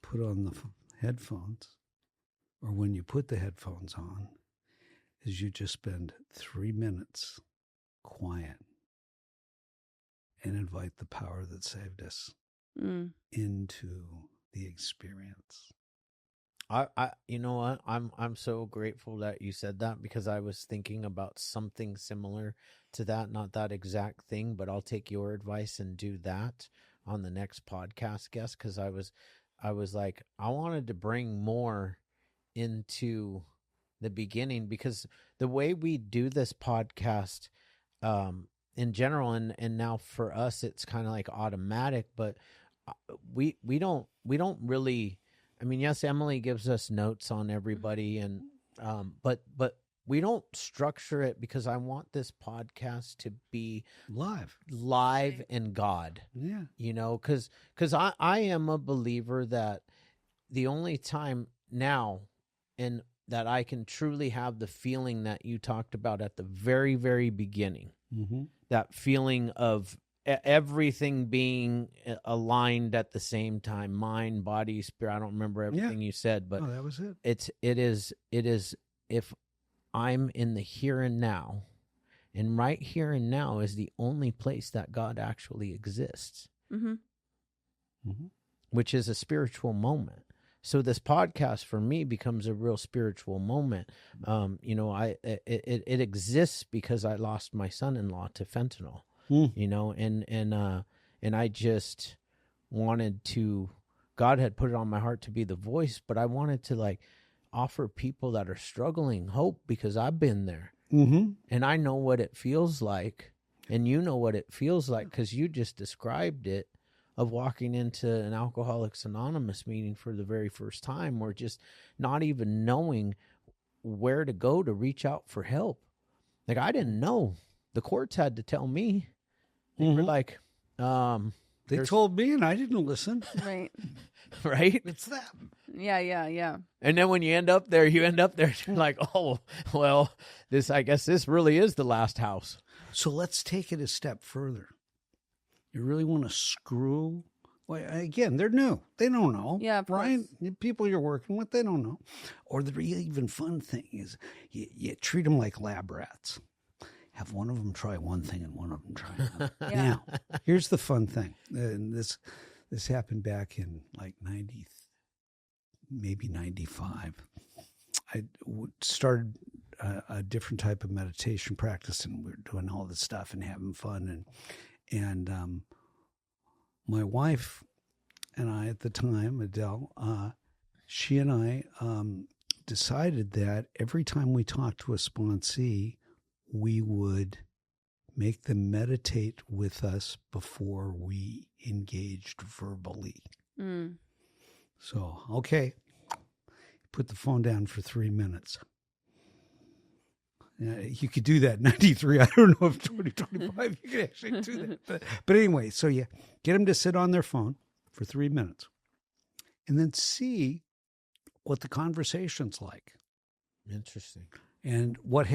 put on the headphones, or when you put the headphones on, is you just spend 3 minutes quiet and invite the power that saved us into the experience. I you know what? I'm so grateful that you said that, because I was thinking about something similar to that, not that exact thing, but I'll take your advice and do that on the next podcast guest, because I was like, I wanted to bring more into the beginning, because the way we do this podcast in general, and now for us it's kind of like automatic, but we don't really, I mean, yes, Emily gives us notes on everybody, and but we don't structure it, because I want this podcast to be live and God. Yeah. You know, because I am a believer that the only time now and that I can truly have the feeling that you talked about at the very, very beginning, that feeling of everything being aligned at the same time, mind, body, spirit. I don't remember everything you said, but that was it. It is if I'm in the here and now, and right here and now is the only place that God actually exists, which is a spiritual moment. So this podcast for me becomes a real spiritual moment. You know, it exists because I lost my son-in-law to fentanyl. You know, and I just wanted to, God had put it on my heart to be the voice, but I wanted to like offer people that are struggling hope, because I've been there, and I know what it feels like And you know what it feels like because you just described it, of walking into an Alcoholics Anonymous meeting for the very first time, or just not even knowing where to go to reach out for help. Like, I didn't know. The courts had to tell me. They were like, they told me and I didn't listen. Right. Right? It's them. Yeah. And then when you end up there, you're like, oh, well, I guess this really is the last house. So let's take it a step further. You really want to screw? Well, again, they're new. They don't know. Yeah, right? The people you're working with, they don't know. Or the really even fun thing is you treat them like lab rats. Have one of them try one thing and one of them try another. Now, here's the fun thing. And this happened back in like 90, maybe 95. I started a different type of meditation practice, and we were doing all this stuff and having fun. And my wife and I at the time, Adele, she and I decided that every time we talked to a sponsee, we would make them meditate with us before we engaged verbally. So, okay, put the phone down for 3 minutes. You could do that in 93. I don't know if 2025 you could actually do that. But anyway, so you get them to sit on their phone for 3 minutes and then see what the conversation's like. Interesting. And what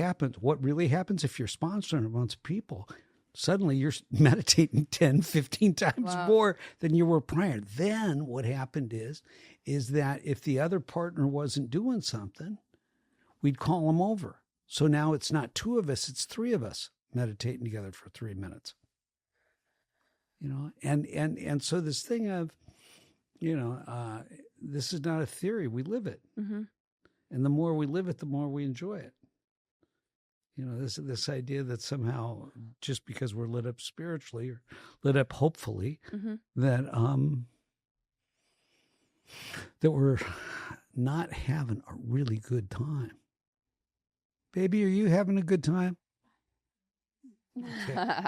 really happens if you're sponsoring a bunch of people, suddenly you're meditating 10, 15 times more than you were prior. Then what happened is that if the other partner wasn't doing something, we'd call them over. So now it's not 2 of us, it's 3 of us meditating together for 3 minutes. And so this thing of, this is not a theory, we live it. Mm-hmm. And the more we live it, the more we enjoy it. This idea that somehow just because we're lit up spiritually or lit up hopefully, that we're not having a really good time. Baby, are you having a good time? Okay.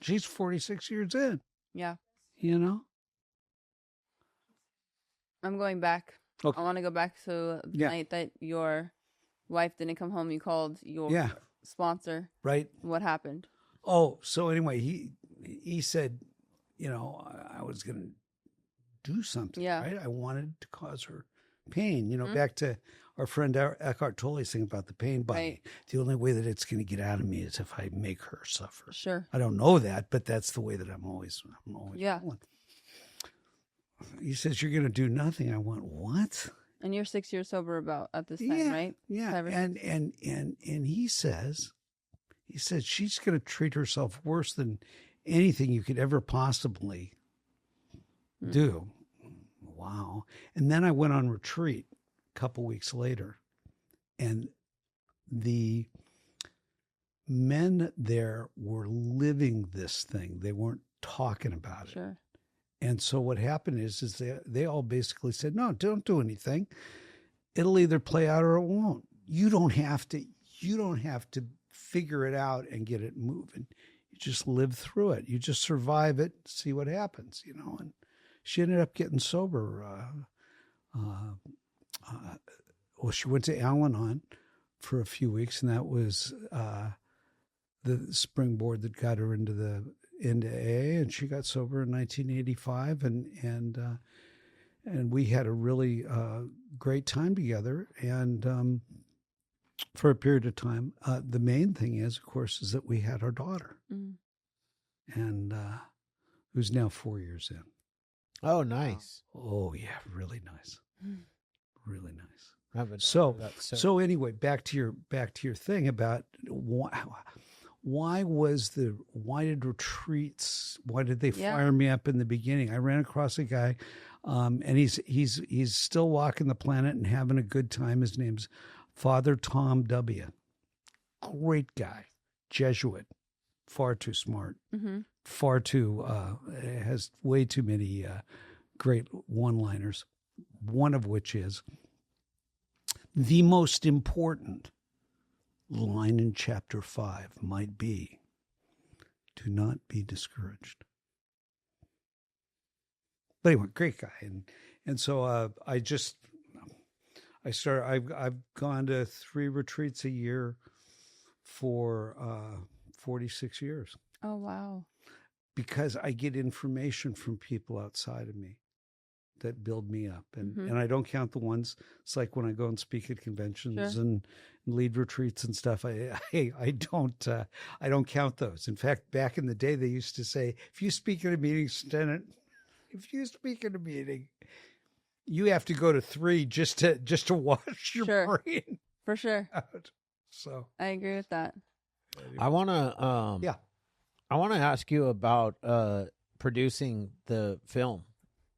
She's 46 years in. Yeah. I'm going back. Okay. I want to go back to the night that your wife didn't come home. You called your sponsor. Right. What happened? Oh, so anyway, he said, I was going to do something. Yeah. Right. I wanted to cause her pain. Back to our friend Eckhart Tolle's thing about the pain body. Right. The only way that it's going to get out of me is if I make her suffer. Sure. I don't know that, but that's the way that I'm always going. He says, you're going to do nothing. I went, what? And you're 6 years sober at this time, right? Yeah. And he says she's going to treat herself worse than anything you could ever possibly do. Wow. And then I went on retreat a couple weeks later, and the men there were living this thing. They weren't talking about it. Sure. And so what happened is they all basically said, no, don't do anything. It'll either play out or it won't. You don't have to figure it out and get it moving. You just live through it. You just survive it, see what happens, And she ended up getting sober. She went to Al-Anon for a few weeks, and that was the springboard that got her into AA, and she got sober in 1985, and we had a really great time together. And for a period of time, the main thing is, of course, is that we had our daughter, and who's now 4 years in. Oh, nice. Oh yeah, really nice, really nice. So anyway, back to your thing about why did retreats, why did they fire me up in the beginning? I ran across a guy, and he's still walking the planet and having a good time. His name's Father Tom W. Great guy, Jesuit, far too smart, far too, has way too many great one-liners, one of which is, the most important line in chapter 5 might be, Do not be discouraged. But anyway, great guy. And so I've gone to 3 retreats a year for 46 years. Oh, wow. Because I get information from people outside of me that build me up. And I don't count the ones. It's like when I go and speak at conventions and lead retreats and stuff. I don't count those. In fact, back in the day, they used to say, if you speak at a meeting, Stinnett, if you speak at a meeting, you have to go to 3 just to wash your brain. For sure. Out. So I agree with that. I want to ask you about producing the film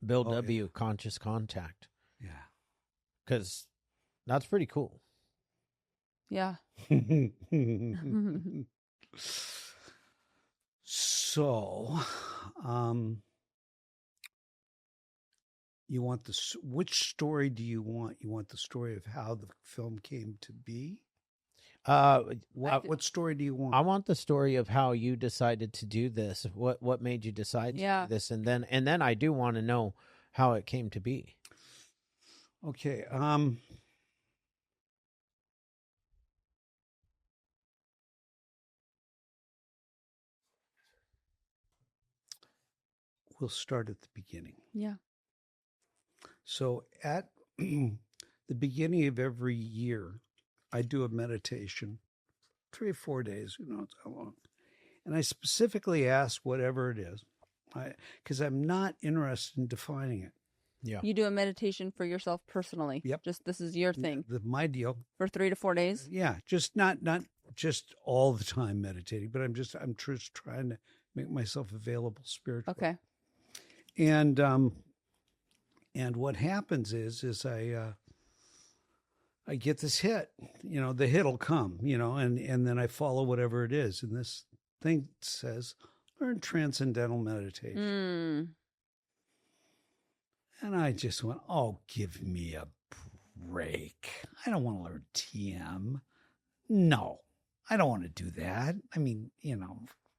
Bill W. Conscious Contact. Yeah. Because that's pretty cool. Yeah. So, you want which story do you want? You want the story of how the film came to be? What story do you want? I want the story of how you decided to do this. What made you decide to do this? And then I do want to know how it came to be. Okay. We'll start at the beginning. Yeah. So at the beginning of every year, I do a meditation, 3 or 4 days, who knows how long. And I specifically ask whatever it is, because I'm not interested in defining it. Yeah. You do a meditation for yourself personally. Yep. Just this is your thing. My deal. For 3 to 4 days? Yeah. Just not just all the time meditating, but I'm just trying to make myself available spiritually. Okay. And what happens is I get this hit, the hit will come, and then I follow whatever it is. And this thing says, learn transcendental meditation. And I just went, oh, give me a break. I don't want to learn TM. No, I don't want to do that. I mean,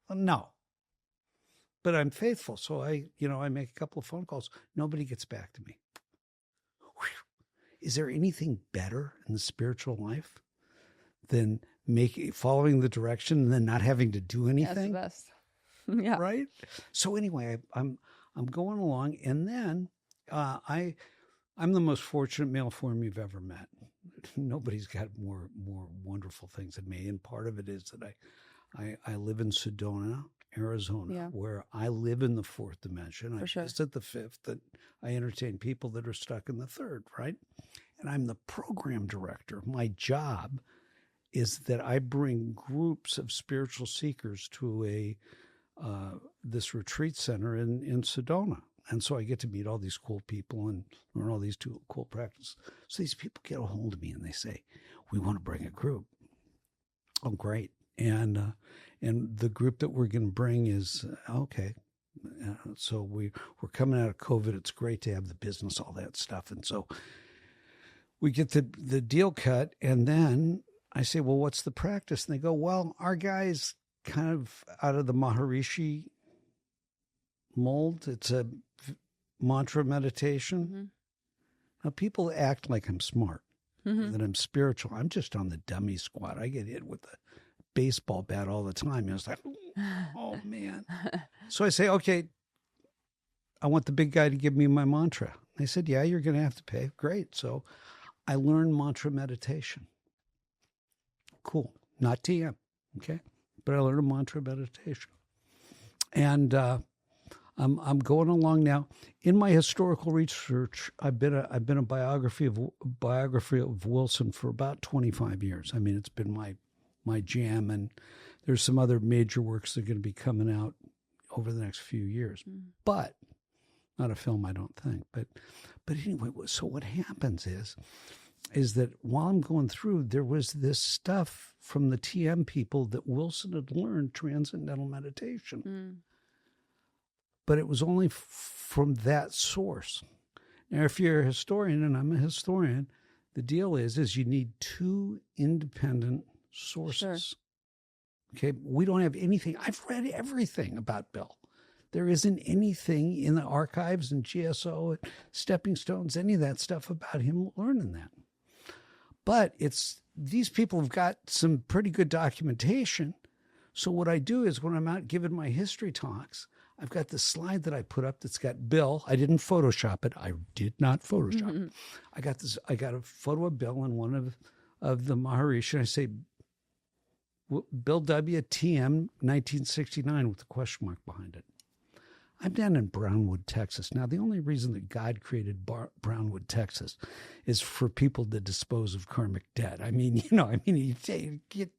no. But I'm faithful. So I make a couple of phone calls. Nobody gets back to me. Is there anything better in the spiritual life than following the direction and then not having to do anything? That's the best. Yeah. Right? So anyway, I'm going along, and then I'm the most fortunate male form you've ever met. Nobody's got more wonderful things than me, and part of it is that I live in Sedona, Arizona, where I live in the 4th dimension. I visit the 5th, and I entertain people that are stuck in the 3rd, right? And I'm the program director. My job is that I bring groups of spiritual seekers to this retreat center in Sedona. And so I get to meet all these cool people and learn all these cool practices. So these people get a hold of me and they say, we want to bring a group. Oh, great. And the group that we're going to bring is, okay. So we're coming out of COVID. It's great to have the business, all that stuff. And so we get the deal cut. And then I say, well, what's the practice? And they go, well, our guy's kind of out of the Maharishi mold. It's a mantra meditation. Now, people act like I'm smart, that I'm spiritual. I'm just on the dummy squad. I get hit with a baseball bat all the time. It's like, oh, man. So I say, okay, I want the big guy to give me my mantra. They said, yeah, you're going to have to pay. Great. So I learned mantra meditation. Cool. Not TM. Okay. But I learned a mantra meditation. And I'm going along now. In my historical research, I've been a biography of Wilson for about 25 years. I mean, it's been my jam, and there's some other major works that are going to be coming out over the next few years. But not a film, I don't think. But anyway, so what happens is that while I'm going through, there was this stuff from the TM people that Wilson had learned transcendental meditation. But it was only from that source. Now, if you're a historian, and I'm a historian, the deal is you need 2 independent sources. Okay. We don't have anything. I've read everything about Bill. There isn't anything in the archives and GSO, Stepping Stones, any of that stuff about him learning that. But these people have got some pretty good documentation. So what I do is when I'm out giving my history talks, I've got this slide that I put up that's got Bill. I didn't Photoshop it. I did not Photoshop. I got a photo of Bill and one of the Maharishi. And I say, Bill W. TM 1969 with a question mark behind it. I'm down in Brownwood, Texas. Now, the only reason that God created Brownwood, Texas is for people to dispose of karmic debt. It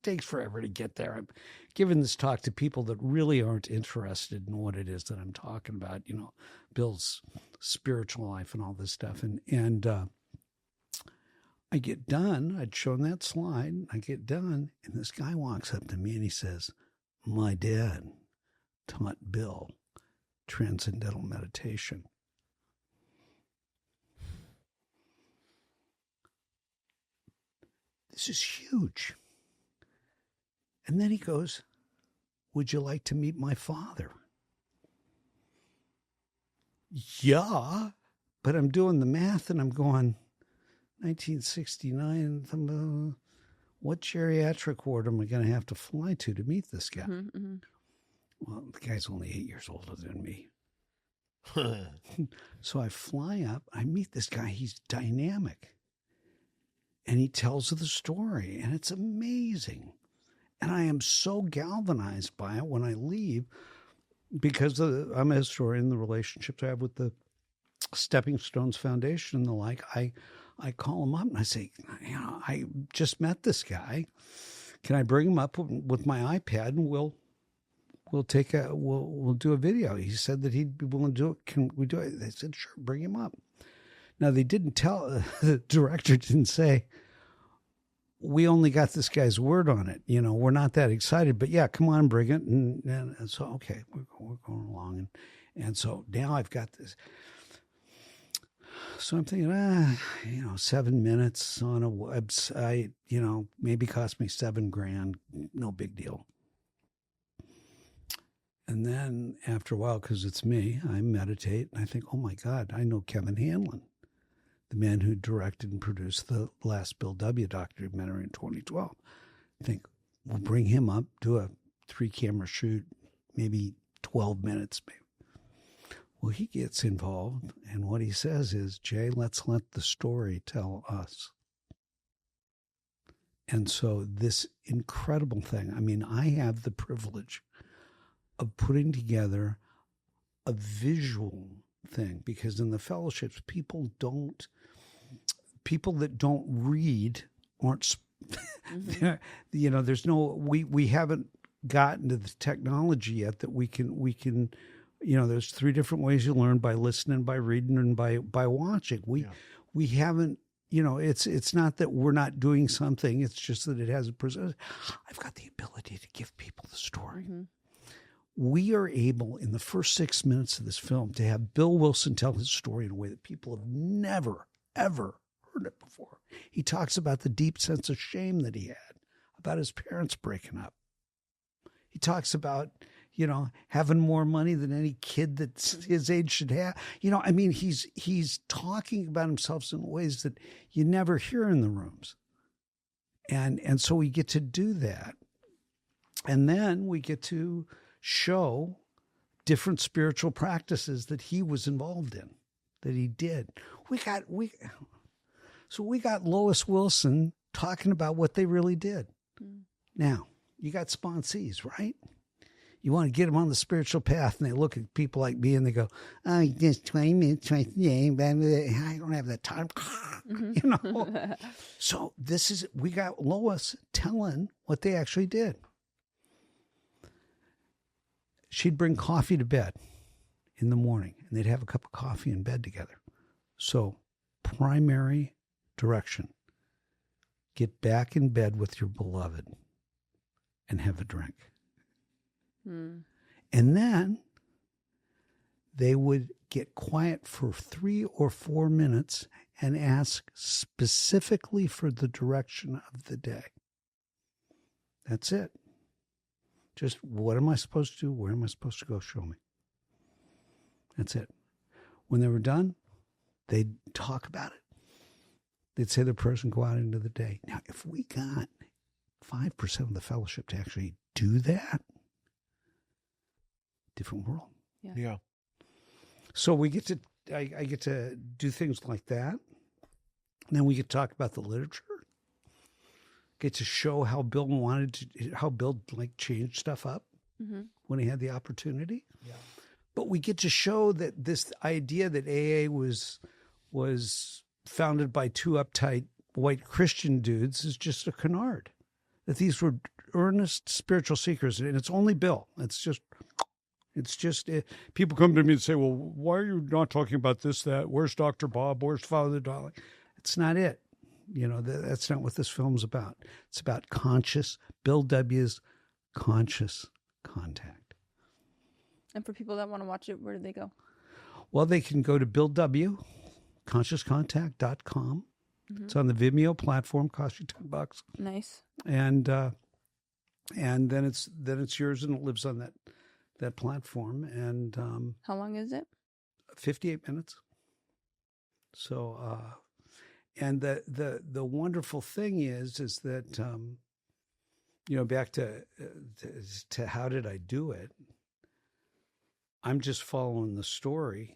takes forever to get there. I'm giving this talk to people that really aren't interested in what it is that I'm talking about, Bill's spiritual life and all this stuff. And I get done. I'd shown that slide. I get done, and this guy walks up to me and he says, my dad taught Bill transcendental meditation. This is huge. And then he goes, would you like to meet my father? Yeah, but I'm doing the math and I'm going, 1969, what geriatric ward am I going to have to fly to meet this guy? Mm-hmm. Well, the guy's only 8 years older than me. So I fly up, I meet this guy, he's dynamic. And he tells the story, and it's amazing. And I am so galvanized by it when I leave, because I'm a historian, the relationships I have with the Stepping Stones Foundation and the like. I call him up and I say, I just met this guy. Can I bring him up with my iPad and we'll do a video? He said that he'd be willing to do it. Can we do it? They said, sure, bring him up. Now, they didn't tell, the director didn't say, we only got this guy's word on it. We're not that excited, but yeah, come on, bring it. And so, okay, we're going along. And so now I've got this. So I'm thinking, 7 minutes on a website, maybe cost me $7,000. No big deal. And then after a while, because it's me, I meditate and I think, oh my God, I know Kevin Hanlon, the man who directed and produced the last Bill W. documentary in 2012. I think we'll bring him up, do a 3-camera shoot, maybe 12 minutes, maybe. Well, he gets involved, and what he says is, Jay, let's let the story tell us. And so this incredible thing, I have the privilege of putting together a visual thing, because in the fellowships, people that don't read aren't, mm-hmm. There's no, we haven't gotten to the technology yet that we can, there's 3 different ways you learn: by listening, by reading, and by watching. We haven't, it's not that we're not doing something. It's just that it hasn't presented. I've got the ability to give people the story. Mm-hmm. We are able, in the first 6 minutes of this film, to have Bill Wilson tell his story in a way that people have never, ever heard it before. He talks about the deep sense of shame that he had, about his parents breaking up. He talks about, having more money than any kid that's his age should have. He's talking about himself in ways that you never hear in the rooms. And so we get to do that. And then we get to show different spiritual practices that he was involved in, that he did. We got Lois Wilson talking about what they really did. Mm. Now, you got sponsees, right? You want to get them on the spiritual path, and they look at people like me and they go, oh, just 20 minutes, I don't have that time. Mm-hmm. So we got Lois telling what they actually did. She'd bring coffee to bed in the morning, and they'd have a cup of coffee in bed together. So, primary direction: get back in bed with your beloved and have a drink. Mm. And then they would get quiet for 3 or 4 minutes and ask specifically for the direction of the day. That's it. Just what am I supposed to do? Where am I supposed to go? Show me. That's it. When they were done, they'd talk about it. They'd say the prayers and go out into the day. Now, if we got 5% of the fellowship to actually do that, different world. Yeah. So we get to, I get to do things like that. And then we get to talk about the literature. Get to show how Bill like changed stuff up when he had the opportunity. Yeah. But we get to show that this idea that AA was founded by two uptight white Christian dudes is just a canard. That these were earnest spiritual seekers, and it's only Bill. It's just people come to me and say, well, why are you not talking about this, that? Where's Dr. Bob? Where's Father Dolly? It's not it. That's not what this film's about. It's about Bill W.'s conscious contact. And for people that want to watch it, where do they go? Well, they can go to Bill W., consciouscontact.com. It's on the Vimeo platform, costs you $10. Nice. And then it's yours, and it lives on that platform. And how long is it? 58 minutes. So and the wonderful thing is that back to how did I do it? I'm just following the story.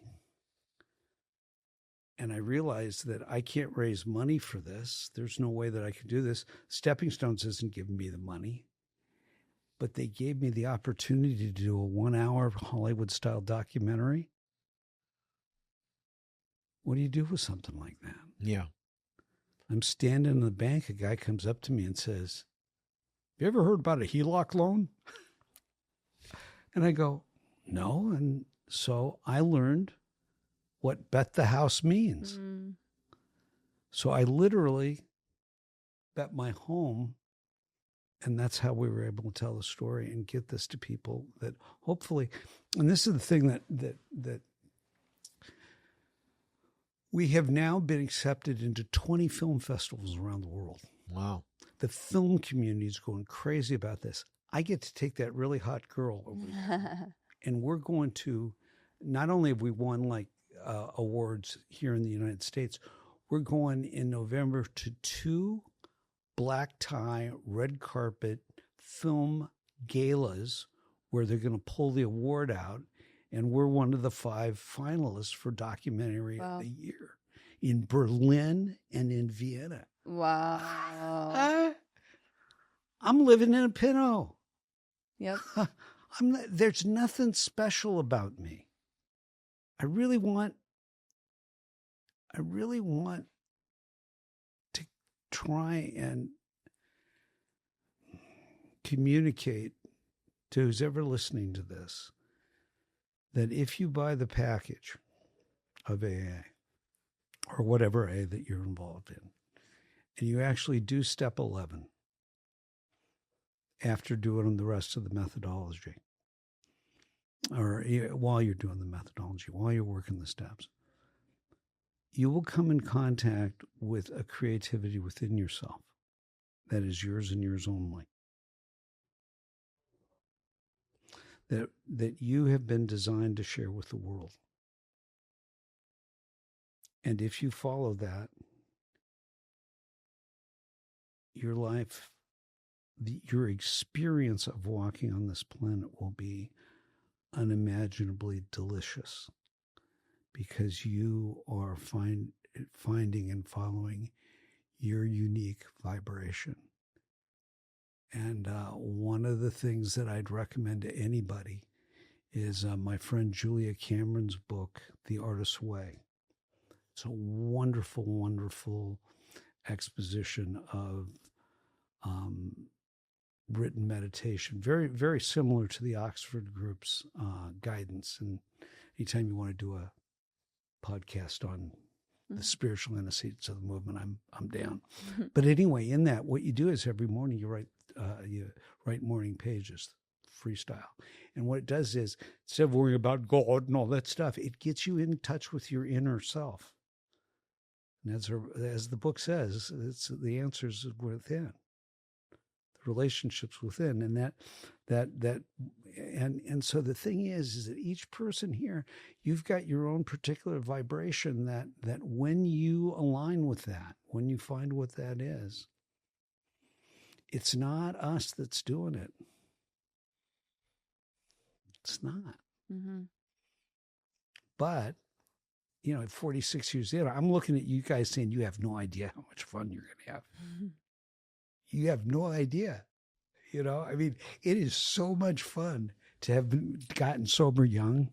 And I realized that I can't raise money for this. There's no way that I can do this. Stepping Stones isn't giving me the money. But they gave me the opportunity to do a 1-hour Hollywood-style documentary. What do you do with something like that? Yeah. I'm standing in the bank. A guy comes up to me and says, "You ever heard about a HELOC loan?" And I go, "No." And so I learned what bet the house means. So I literally bet my home, and that's how we were able to tell the story and get this to people that hopefully, and this is the thing that we have now been accepted into 20 film festivals around the world. Wow. The film community is going crazy about this. I get to take that really hot girl over there, and we're going to, not only have we won like awards here in the United States, we're going in November to 2 black tie, red carpet film galas where they're going to pull the award out. And we're one of the 5 finalists for documentary of the year in Berlin and in Vienna. Wow. I'm living in a Pinto. Yep. There's nothing special about me. I really want to try and communicate to who's ever listening to this that if you buy the package of AA or whatever AA that you're involved in, and you actually do step 11 after doing the rest of the methodology, or while you're doing the methodology, while you're working the steps, you will come in contact with a creativity within yourself that is yours and yours only. That you have been designed to share with the world. And if you follow that, your life, your experience of walking on this planet will be unimaginably delicious because you are finding and following your unique vibration. And one of the things that I'd recommend to anybody is my friend Julia Cameron's book, The Artist's Way. It's a wonderful, wonderful exposition of written meditation, very, very similar to the Oxford Group's guidance. And anytime you want to do a podcast on the spiritual antecedents of the movement, I'm down. But anyway, in that, what you do is every morning you write morning pages, freestyle. And what it does is, instead of worrying about God and all that stuff, it gets you in touch with your inner self. And as the book says, the answers within. relationships within, and so the thing is that each person here, you've got your own particular vibration that when you align with that, when you find what that is, it's not us that's doing it. It's not. Mm-hmm. But, at 46 years in, I'm looking at you guys saying you have no idea how much fun you're going to have. Mm-hmm. You have no idea. I mean, it is so much fun to have gotten sober young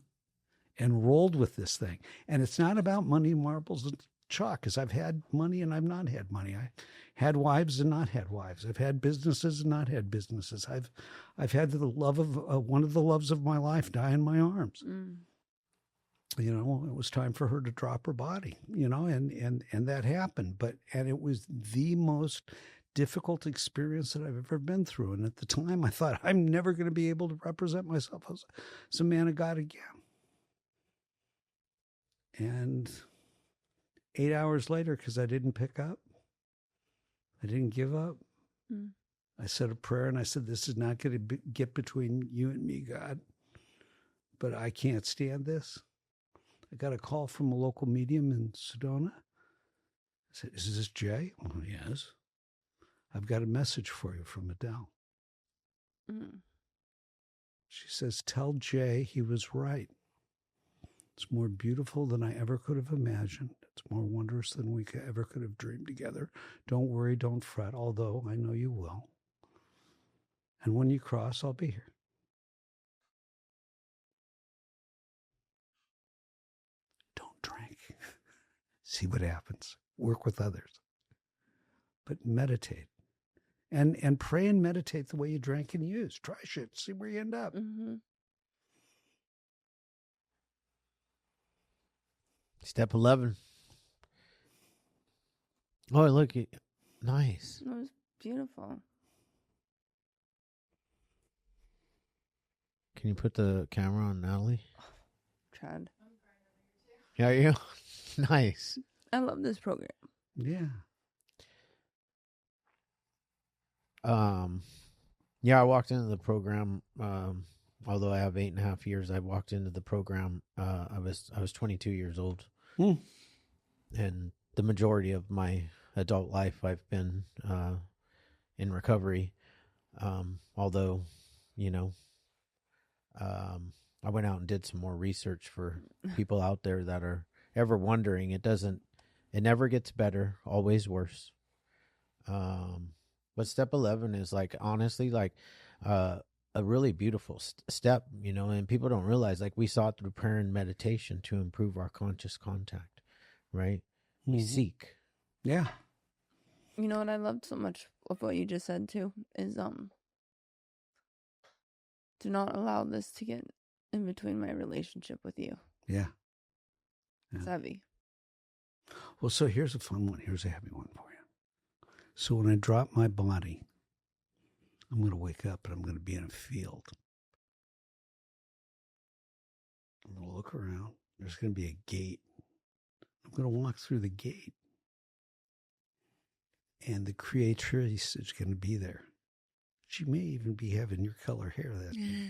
and rolled with this thing. And it's not about money, marbles, and chalk, because I've had money and I've not had money. I had wives and not had wives. I've had businesses and not had businesses. I've had the love of one of the loves of my life die in my arms. Mm. It was time for her to drop her body, and that happened. And it was the most difficult experience that I've ever been through. And at the time I thought, I'm never going to be able to represent myself as a man of God again. And 8 hours later, because I didn't pick up, I didn't give up. Mm. I said a prayer and I said, this is not going to get between you and me, God, but I can't stand this. I got a call from a local medium in Sedona. I said, is this Jay? Oh, yes. I've got a message for you from Adele. Mm. She says, tell Jay he was right. It's more beautiful than I ever could have imagined. It's more wondrous than we ever could have dreamed together. Don't worry, don't fret, although I know you will. And when you cross, I'll be here. Don't drink. See what happens. Work with others. But meditate. And pray and meditate the way you drank and used. Try shit. See where you end up. Mm-hmm. Step 11. Oh, look. Nice. It was beautiful. Can you put the camera on Natalie? Chad. Yeah, you. Nice. I love this program. Yeah. Yeah, I walked into the program, although I have 8.5 years, I walked into the program, I was 22 years old. Mm. And the majority of my adult life, I've been, in recovery. Although, I went out and did some more research for people out there that are ever wondering. It never gets better, always worse. But step 11 is honestly, a really beautiful step, and people don't realize, we saw it through prayer and meditation to improve our conscious contact, right? We seek. Yeah. You know what I loved so much of what you just said too is do not allow this to get in between my relationship with you. Yeah. It's heavy. Well, so here's a fun one. Here's a heavy one for you. So when I drop my body, I'm going to wake up and I'm going to be in a field. I'm going to look around. There's going to be a gate. I'm going to walk through the gate. And the creatrix is going to be there. She may even be having your color hair that day.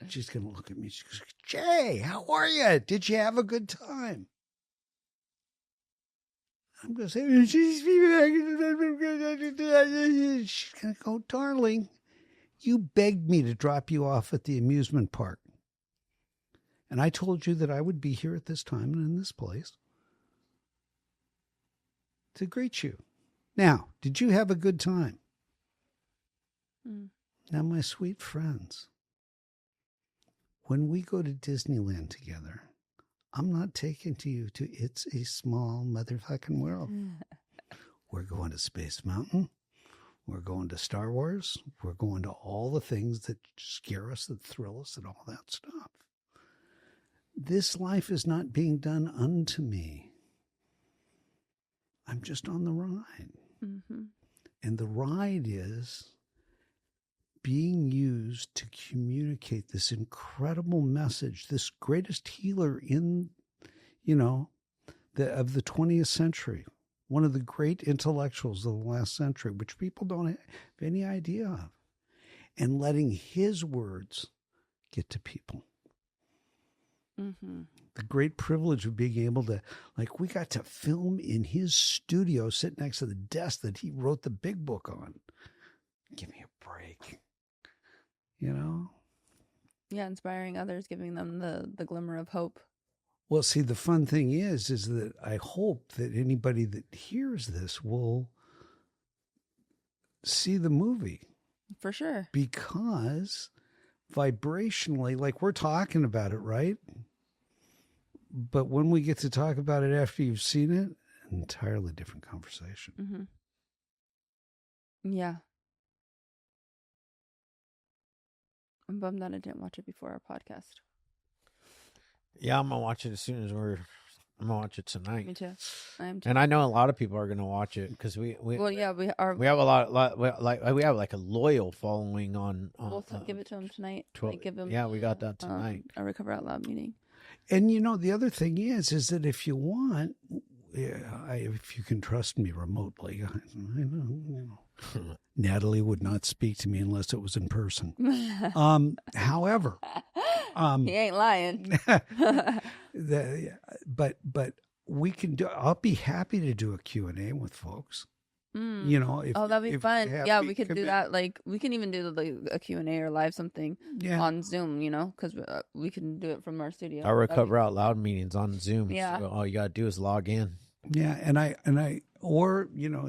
She's going to look at me. She goes, Jay, how are you? Did you have a good time? I'm going to say, she's going to go, darling, you begged me to drop you off at the amusement park. And I told you that I would be here at this time and in this place to greet you. Now, did you have a good time? Mm. Now, my sweet friends, when we go to Disneyland together, I'm not taking you to It's a Small Motherfucking World. We're going to Space Mountain. We're going to Star Wars. We're going to all the things that scare us, that thrill us, and all that stuff. This life is not being done unto me. I'm just on the ride. Mm-hmm. And the ride is being used to communicate this incredible message, this greatest healer in, of the 20th century, one of the great intellectuals of the last century, which people don't have any idea of, and letting his words get to people. Mm-hmm. The great privilege of being able to, like, we got to film in his studio, sit next to the desk that he wrote the big book on. Give me a break. You know? Yeah, inspiring others, giving them the glimmer of hope. Well, see, the fun thing is that I hope that anybody that hears this will see the movie. For sure. Because vibrationally, like we're talking about it, right? But when we get to talk about it after you've seen it, an entirely different conversation. Mm-hmm. Yeah. I'm bummed that I didn't watch it before our podcast. Yeah, I'm gonna watch it as soon as I'm gonna watch it tonight. Me too. I am too. And I know a lot of people are gonna watch it because we have like a loyal following on. We'll give it to him tonight. 12, give him. Yeah, we got that tonight. A Recover Out Loud meeting. And you know, the other thing is that if you want, if you can trust me remotely, I know. Natalie would not speak to me unless it was in person. However, he ain't lying. But we can do. I'll be happy to do a Q&A with folks. You know, that'd be fun. Yeah, we could do that. Like, we can even do a Q&A or live something on Zoom. You know, because we can do it from our studio. Our Recover Out Loud meetings on Zoom. Yeah, so all you gotta do is log in. Yeah, and I, or you know.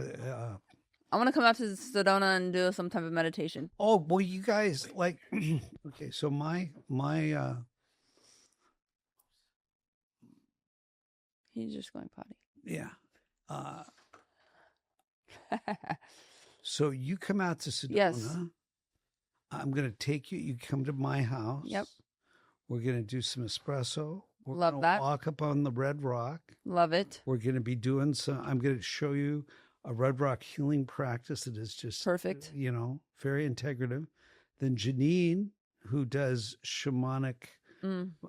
I want to come out to Sedona and do some type of meditation. Oh, well, you guys, like, okay, so my he's just going potty. Yeah. So you come out to Sedona. Yes. I'm going to take you. You come to my house. Yep. We're going to do some espresso. We're Love that. Walk up on the Red Rock. Love it. We're going to be doing I'm going to show you a Red Rock healing practice that is just perfect. You know, very integrative. Then Janine, who does shamanic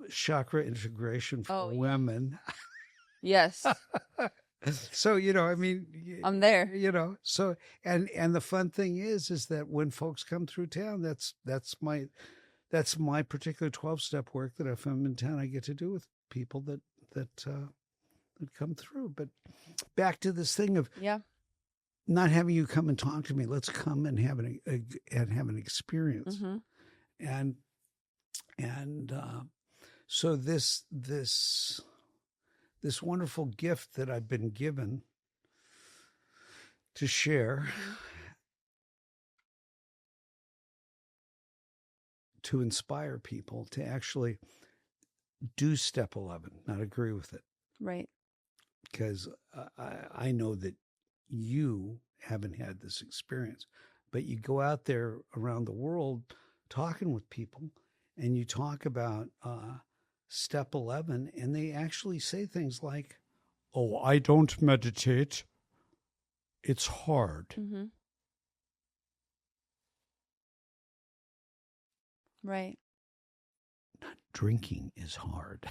chakra integration for women. Yes. So, you know, I mean, I'm there. You know, so and the fun thing is that when folks come through town, that's my particular 12-step work that if I'm in town, I get to do with people that come through. But back to this thing of not having you come and talk to me. Let's come and have an experience. Mm-hmm. And so this wonderful gift that I've been given to share, to inspire people to actually do step 11, not agree with it. Right. Because I know that you haven't had this experience, but you go out there around the world talking with people and you talk about step 11, and they actually say things like, "Oh, I don't meditate. It's hard." Mm-hmm. Right. Drinking is hard,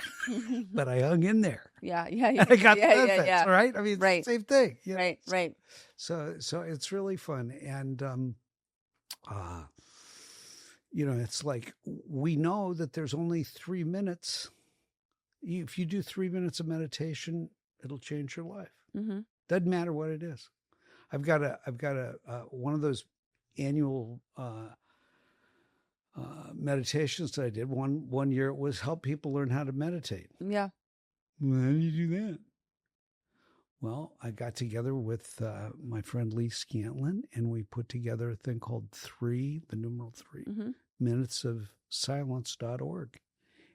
but I hung in there. Yeah. I got benefits, right? I mean, right. It's the same thing. You know? Right. So it's really fun, and you know, it's like we know that there's only 3 minutes. If you do 3 minutes of meditation, it'll change your life. Mm-hmm. Doesn't matter what it is. I've got a one of those annual meditations that I did. One year it was help people learn how to meditate. Yeah. Well, how do you do that? Well, I got together with my friend Lee Scantlin, and we put together a thing called 3, the numeral 3, mm-hmm. minutes of silence.org.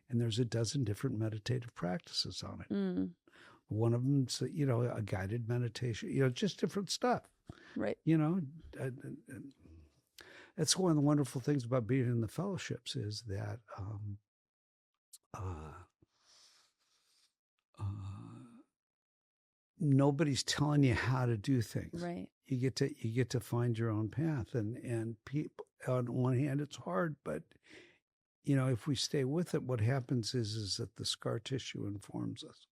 And there's a dozen different meditative practices on it. Mm. One of them's, you know, a guided meditation, you know, just different stuff. Right. You know, that's one of the wonderful things about being in the fellowships is that nobody's telling you how to do things. Right. You get to find your own path, and people, on one hand, it's hard, but you know, if we stay with it, what happens is that the scar tissue informs us.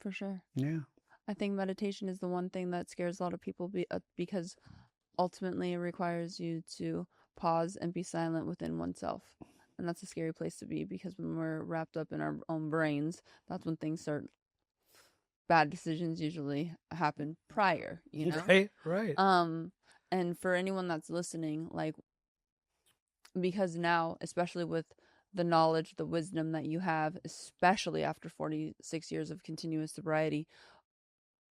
For sure. Yeah. I think meditation is the one thing that scares a lot of people because ultimately it requires you to pause and be silent within oneself. And that's a scary place to be, because when we're wrapped up in our own brains, that's when things start. Bad decisions usually happen prior, you know? Right. And for anyone that's listening, like, because now, especially with the knowledge, the wisdom that you have, especially after 46 years of continuous sobriety,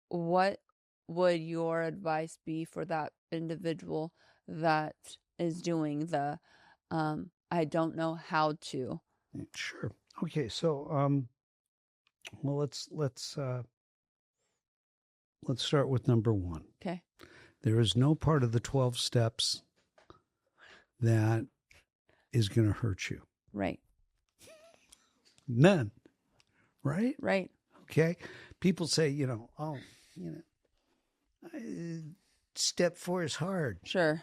what would your advice be for that individual that is doing the I don't know how to? Sure. Okay, so well, let's start with number one. Okay. There is no part of the 12 steps that is going to hurt you. Right. None. Right? Right. Okay. People say, step 4 is hard. Sure.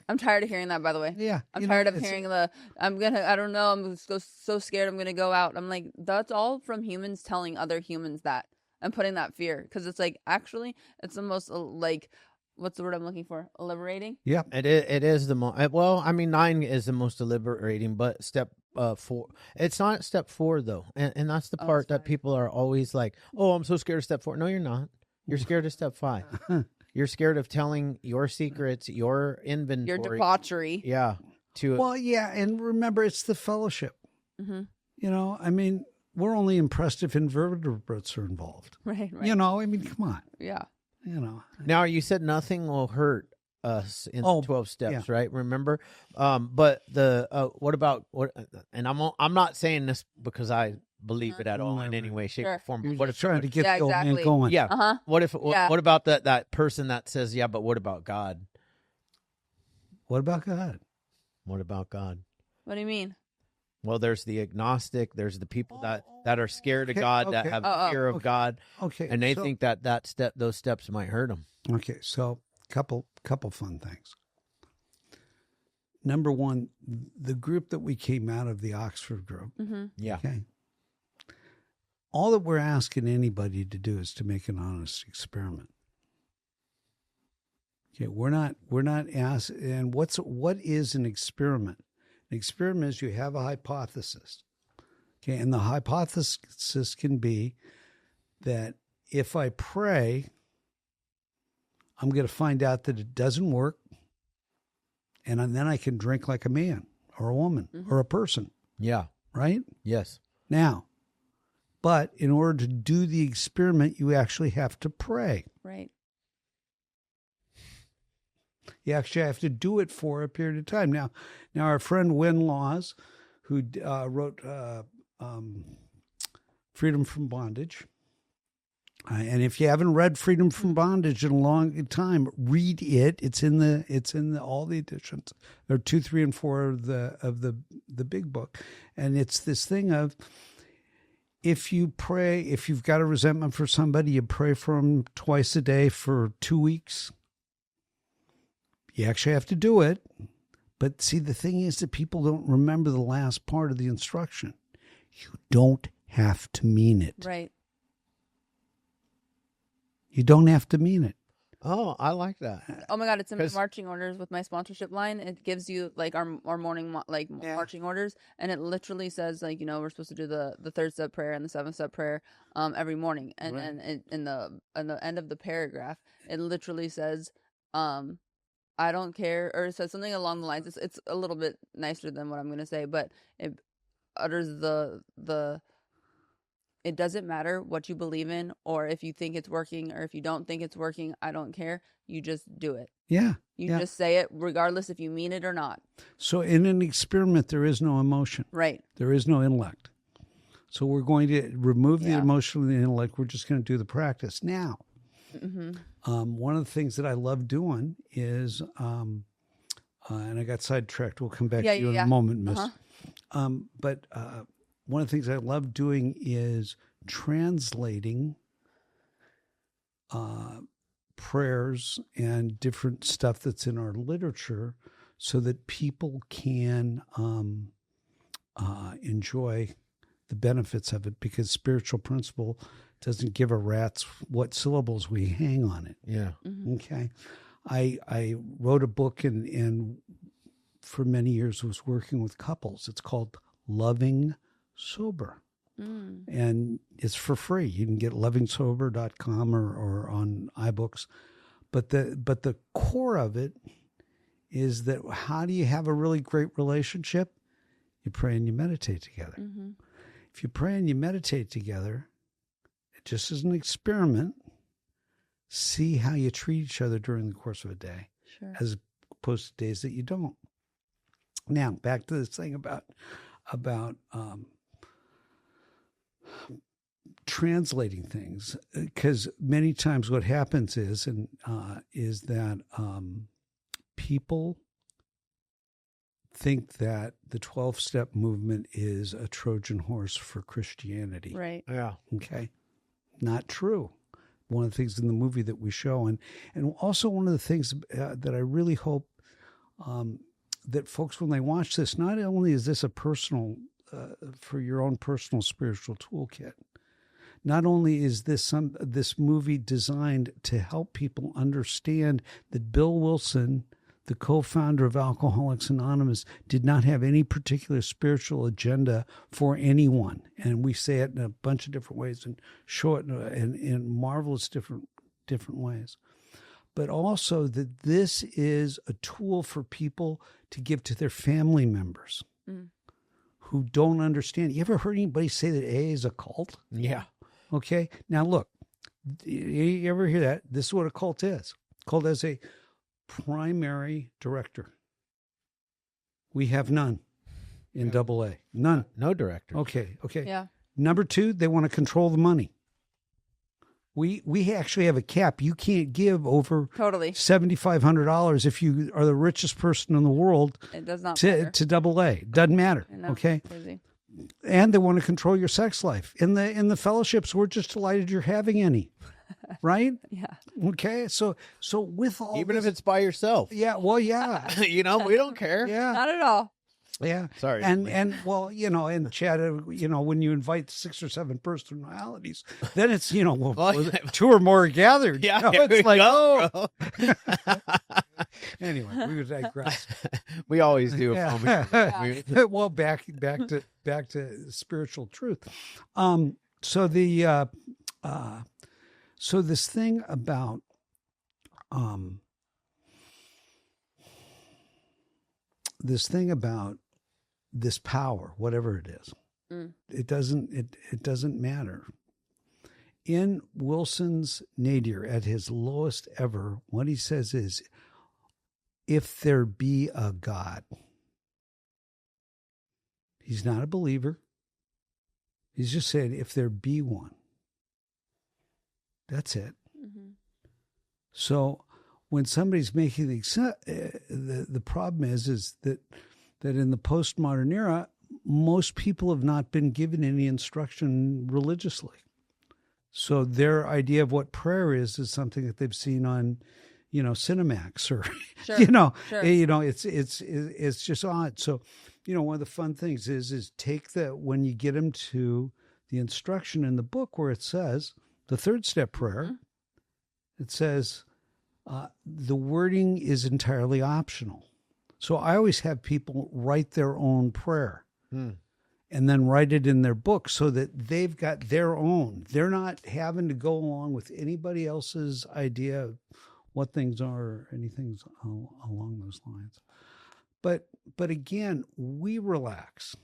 I'm tired of hearing that, by the way. Yeah. I'm tired of hearing I don't know, I'm so scared I'm going to go out. I'm like, that's all from humans telling other humans that and putting that fear. Because it's like, actually, it's the most, like, what's the word I'm looking for? Liberating? Yeah. It is the most, well, I mean, 9 is the most liberating, but step 4, it's not step 4 though. And that's the part that people are always like, oh, I'm so scared of step 4. No, you're not. You're scared of step 5. You're scared of telling your secrets, your inventory. Your debauchery. Yeah. Well, yeah. And remember, it's the fellowship. Mm-hmm. I mean, we're only impressed if invertebrates are involved. Right. I mean, come on. Yeah. Now, you said nothing will hurt us in the 12 steps, right? Remember? But what about, and I'm not saying this because I believe it at all in any way, shape, or form. You're what if trying to get the old man going? Yeah. Uh-huh. What about that person that says, yeah, but what about God? What about God? What about God? What do you mean? Well, there's the agnostic. There's the people that are scared of God, that have fear of God. Okay. And they think those steps might hurt them. Okay. So couple fun things. Number one, the group that we came out of, the Oxford group. Mm-hmm. Yeah. Okay. All that we're asking anybody to do is to make an honest experiment. Okay. We're not asking. And what is an experiment? An experiment is you have a hypothesis. Okay. And the hypothesis can be that if I pray, I'm going to find out that it doesn't work. And then I can drink like a man or a woman or a person. Yeah. Right? Yes. Now, but in order to do the experiment, you actually have to pray. Right. You actually have to do it for a period of time. Now our friend Wynn Laws, who wrote Freedom from Bondage, and if you haven't read Freedom from Bondage in a long time, read it. It's in all the editions. There are 2, 3, and 4 of the big book, and it's this thing of, if you pray, if you've got a resentment for somebody, you pray for them twice a day for 2 weeks. You actually have to do it. But see, the thing is that people don't remember the last part of the instruction. You don't have to mean it. Right. You don't have to mean it. Oh, I like that. Oh my God, it's in my marching orders with my sponsorship line. It gives you like our morning marching orders, and it literally says like, we're supposed to do the 3rd step prayer and the 7th step prayer every morning. And Right. and in the end of the paragraph, it literally says I don't care, or it says something along the lines. It's a little bit nicer than what I'm going to say, but it utters the it doesn't matter what you believe in, or if you think it's working, or if you don't think it's working. I don't care. You just do it. Yeah. You just say it, regardless if you mean it or not. So in an experiment, there is no emotion. Right. There is no intellect. So we're going to remove the emotion and the intellect. We're just going to do the practice. Now, one of the things that I love doing is, and I got sidetracked. We'll come back to you in a moment, Miss. But one of the things I love doing is translating prayers and different stuff that's in our literature so that people can enjoy the benefits of it, because spiritual principle doesn't give a rat's what syllables we hang on it. Yeah. Mm-hmm. Okay. I wrote a book and for many years was working with couples. It's called Loving Sober. And it's for free. You can get lovingsober.com or on iBooks. But the core of it is that how do you have a really great relationship? You pray and you meditate together. Mm-hmm. If you pray and you meditate together, just as an experiment, see how you treat each other during the course of a day, as opposed to days that you don't. Now, back to this thing about translating things, because many times what happens is that people think that the 12-step movement is a Trojan horse for Christianity. Right. Yeah. Okay. Not true. One of the things in the movie that we show, and also one of the things that I really hope that folks, when they watch this, not only is this a personal, for your own personal spiritual toolkit, not only is this movie designed to help people understand that Bill Wilson, the co-founder of Alcoholics Anonymous, did not have any particular spiritual agenda for anyone. And we say it in a bunch of different ways and show it in marvelous different ways. But also that this is a tool for people to give to their family members who don't understand. You ever heard anybody say that AA is a cult? Yeah. Okay. Now look, you ever hear that? This is what a cult is. Cult has a primary director. We have none in AA. None. No director. Okay. Yeah. Number 2, they want to control the money. We actually have a cap. You can't give over Totally $7,500 if you are the richest person in the world. It does not to matter. to AA. Doesn't matter. Okay. Crazy. And they want to control your sex life. In the fellowships, we're just delighted you're having any. Right? Yeah. Okay. So with all Even this, if it's by yourself. yeah, well, yeah. We don't care. Yeah. Not at all. Yeah. Sorry. And well, and Chad, when you invite 6 or 7 personalities, then it's, 2 or more are gathered. Yeah. It's like, go, anyway, we would digress. We always do. Yeah. Well, back to spiritual truth. So this thing about this power, whatever it is, it doesn't matter. In Wilson's nadir, at his lowest ever, what he says is, if there be a God. He's not a believer. He's just saying, if there be one. That's it. Mm-hmm. So when somebody's making the problem is that in the postmodern era, most people have not been given any instruction religiously. So their idea of what prayer is something that they've seen on, Cinemax or, Sure. it's just odd. So, one of the fun things is take when you get them to the instruction in the book where it says the 3rd step prayer, it says the wording is entirely optional. So I always have people write their own prayer and then write it in their book so that they've got their own. They're not having to go along with anybody else's idea of what things are or anything along those lines. But again, we relax.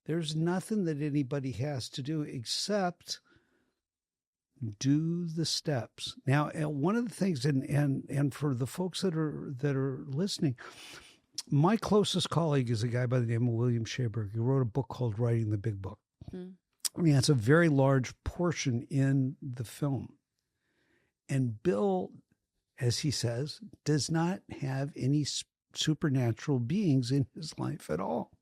There's nothing that anybody has to do except do the steps. Now, one of the things, and for the folks that are listening, my closest colleague is a guy by the name of William Shaberg. He wrote a book called Writing the Big Book. I mean, it's a very large portion in the film. And Bill, as he says, does not have any supernatural beings in his life at all.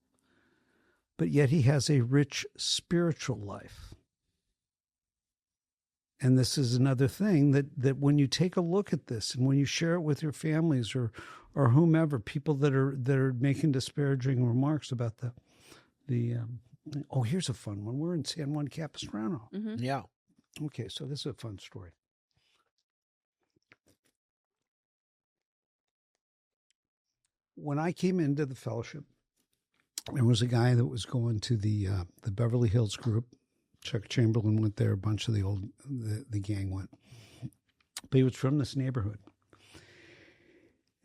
But yet he has a rich spiritual life. And this is another thing that when you take a look at this and when you share it with your families or whomever, people that are making disparaging remarks about the here's a fun one. We're in San Juan Capistrano. Yeah. Okay, so this is a fun story. When I came into the fellowship, there was a guy that was going to the Beverly Hills group. Chuck Chamberlain went there. A bunch of the gang went. But he was from this neighborhood.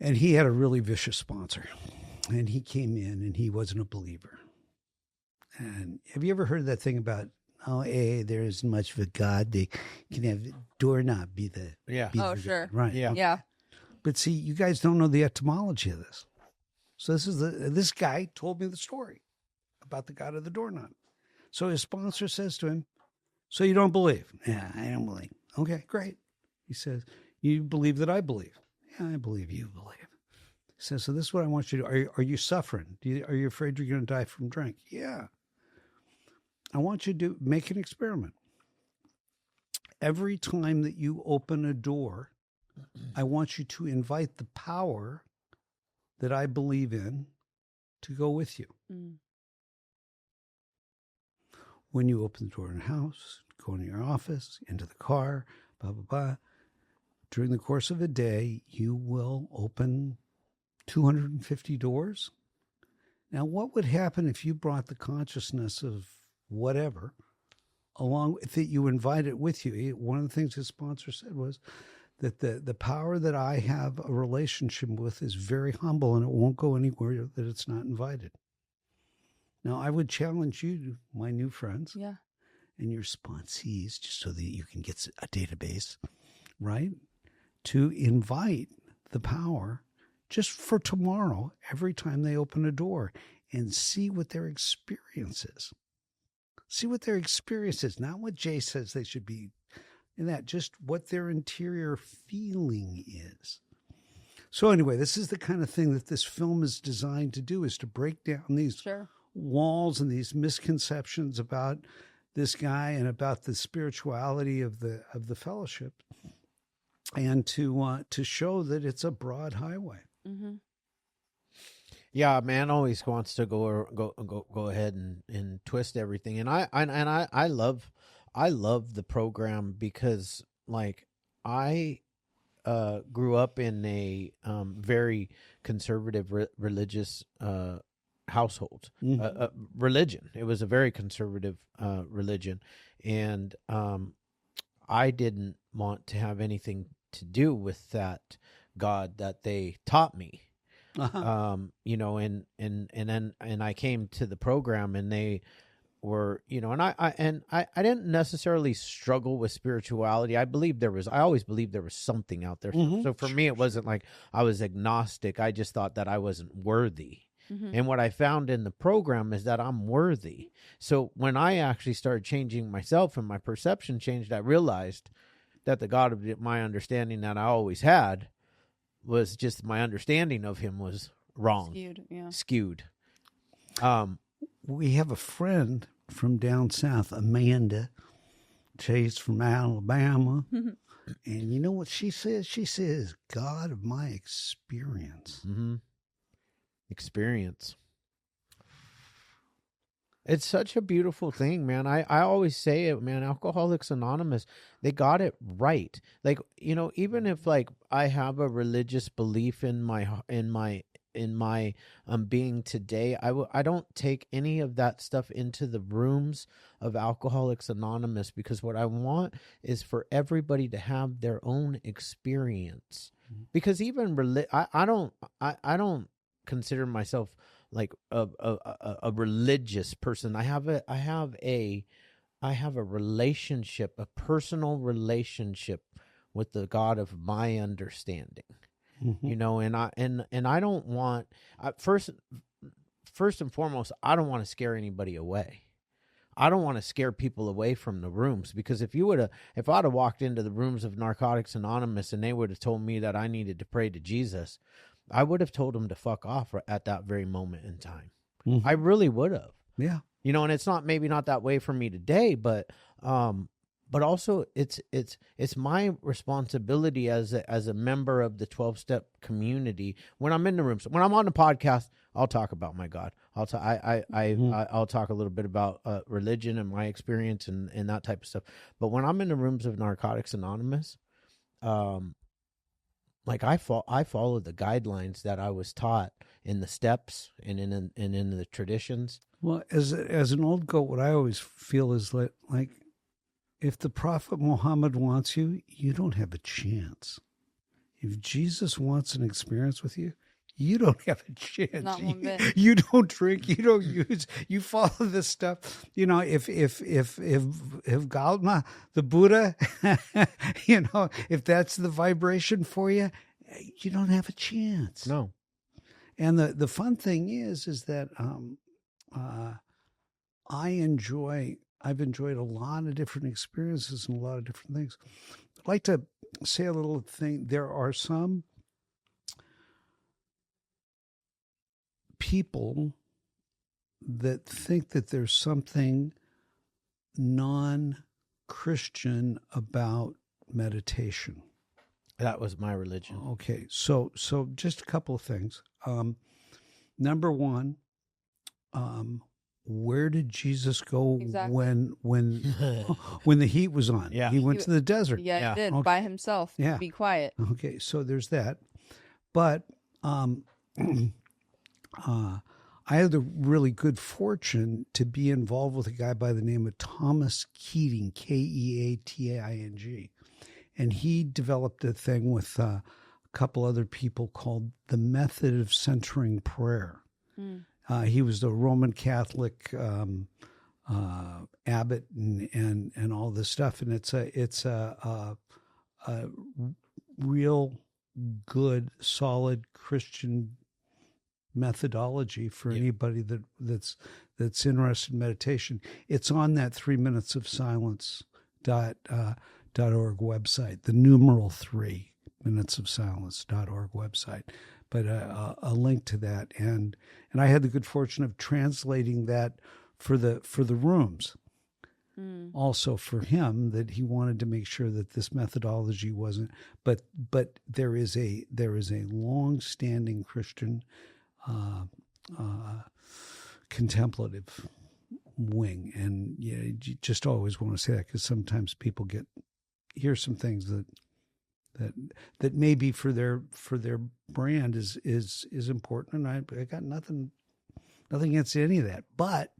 And he had a really vicious sponsor. And he came in and he wasn't a believer. And have you ever heard that thing about, there isn't much of a God. They can have doorknob be the... Yeah. Be Oh, the sure. God. Right. Yeah. Yeah. But see, you guys don't know the etymology of this. So this guy told me the story about the God of the doorknob. So his sponsor says to him, so you don't believe? Yeah, I don't believe. Okay, great. He says, you believe that I believe? Yeah, I believe you believe. He says, so this is what I want you to do. Are you suffering? Are you afraid you're going to die from drink? Yeah. I want you to make an experiment. Every time that you open a door, I want you to invite the power that I believe in to go with you. Mm. When you open the door in a house, go into your office, into the car, blah, blah, blah. During the course of a day, you will open 250 doors. Now, what would happen if you brought the consciousness of whatever along with it, you invite it with you? One of the things his sponsor said was that the power that I have a relationship with is very humble and it won't go anywhere that it's not invited. Now, I would challenge you, my new friends, and your sponsees, just so that you can get a database, right, to invite the power just for tomorrow every time they open a door and see what their experience is. See what their experience is, not what Jay says they should be. And that just what their interior feeling is. So anyway, this is the kind of thing that this film is designed to do, is to break down these walls and these misconceptions about this guy and about the spirituality of the fellowship, and to show that it's a broad highway. Mm-hmm. Yeah, man always wants to go ahead and twist everything, and I love the program because, like, I grew up in a very conservative religious household, religion. It was a very conservative religion, and I didn't want to have anything to do with that God that they taught me. You know, and then I came to the program, and they were, you know, and I didn't necessarily struggle with spirituality. I always believed there was something out there. So for me, it wasn't like I was agnostic. I just thought that I wasn't worthy. And what I found in the program is that I'm worthy. So when I actually started changing myself and my perception changed, I realized that the God of my understanding that I always had was just, my understanding of him was wrong. Skewed. We have a friend from down south, Amanda. She's from Alabama. And you know what she says? She says, God of my experience. Experience. It's such a beautiful thing, man. I always say it, man. Alcoholics Anonymous, they got it right. Like, you know, even if, like, I have a religious belief in my being today, I don't take any of that stuff into the rooms of Alcoholics Anonymous, because what I want is for everybody to have their own experience. Because even I don't consider myself like a religious person. I have a relationship, a personal relationship with the God of my understanding. You know, and I don't want, first and foremost, I don't want to scare anybody away. I don't want to scare people away from the rooms, because if I'd have walked into the rooms of Narcotics Anonymous and they would have told me that I needed to pray to Jesus, I would have told them to fuck off at that very moment in time. I really would have. Yeah. You know, and it's maybe not that way for me today, but also it's my responsibility as a member of the 12-step community. When I'm in the rooms, when I'm on the podcast, I'll talk about my God. I'll talk a little bit about religion and my experience and that type of stuff. But when I'm in the rooms of Narcotics Anonymous, like I follow the guidelines that I was taught in the steps and in the traditions. Well, as an old goat, what I always feel is like if the Prophet Muhammad wants you, you don't have a chance. If Jesus wants an experience with you, you don't have a chance. Not one bit. You don't drink. You don't use. You follow this stuff. You know, if Gautama, the Buddha, you know, if that's the vibration for you, you don't have a chance. No. And the fun thing is that I've enjoyed a lot of different experiences and a lot of different things. I'd like to say a little thing. There are some people that think that there's something non-Christian about meditation. That was my religion. Okay, so just a couple of things. Number one, where did Jesus go when the heat was on? Yeah. He went to the desert. Yeah, he did, okay. by himself. Yeah. Be quiet. Okay, so there's that. But I had the really good fortune to be involved with a guy by the name of Thomas Keating, Keating. And he developed a thing with a couple other people called the Method of Centering Prayer. He was the Roman Catholic abbot and all this stuff, and it's a real good, solid Christian methodology for anybody that's interested in meditation. It's on that 3minutesofsilence.org website, the numeral 3minutesofsilence.org website. But a link to that, and I had the good fortune of translating that for the rooms. Also for him, that he wanted to make sure that this methodology wasn't. But there is a long-standing Christian contemplative wing, and you just always want to say that because sometimes people hear some things that maybe for their brand is important, and I got nothing against any of that, but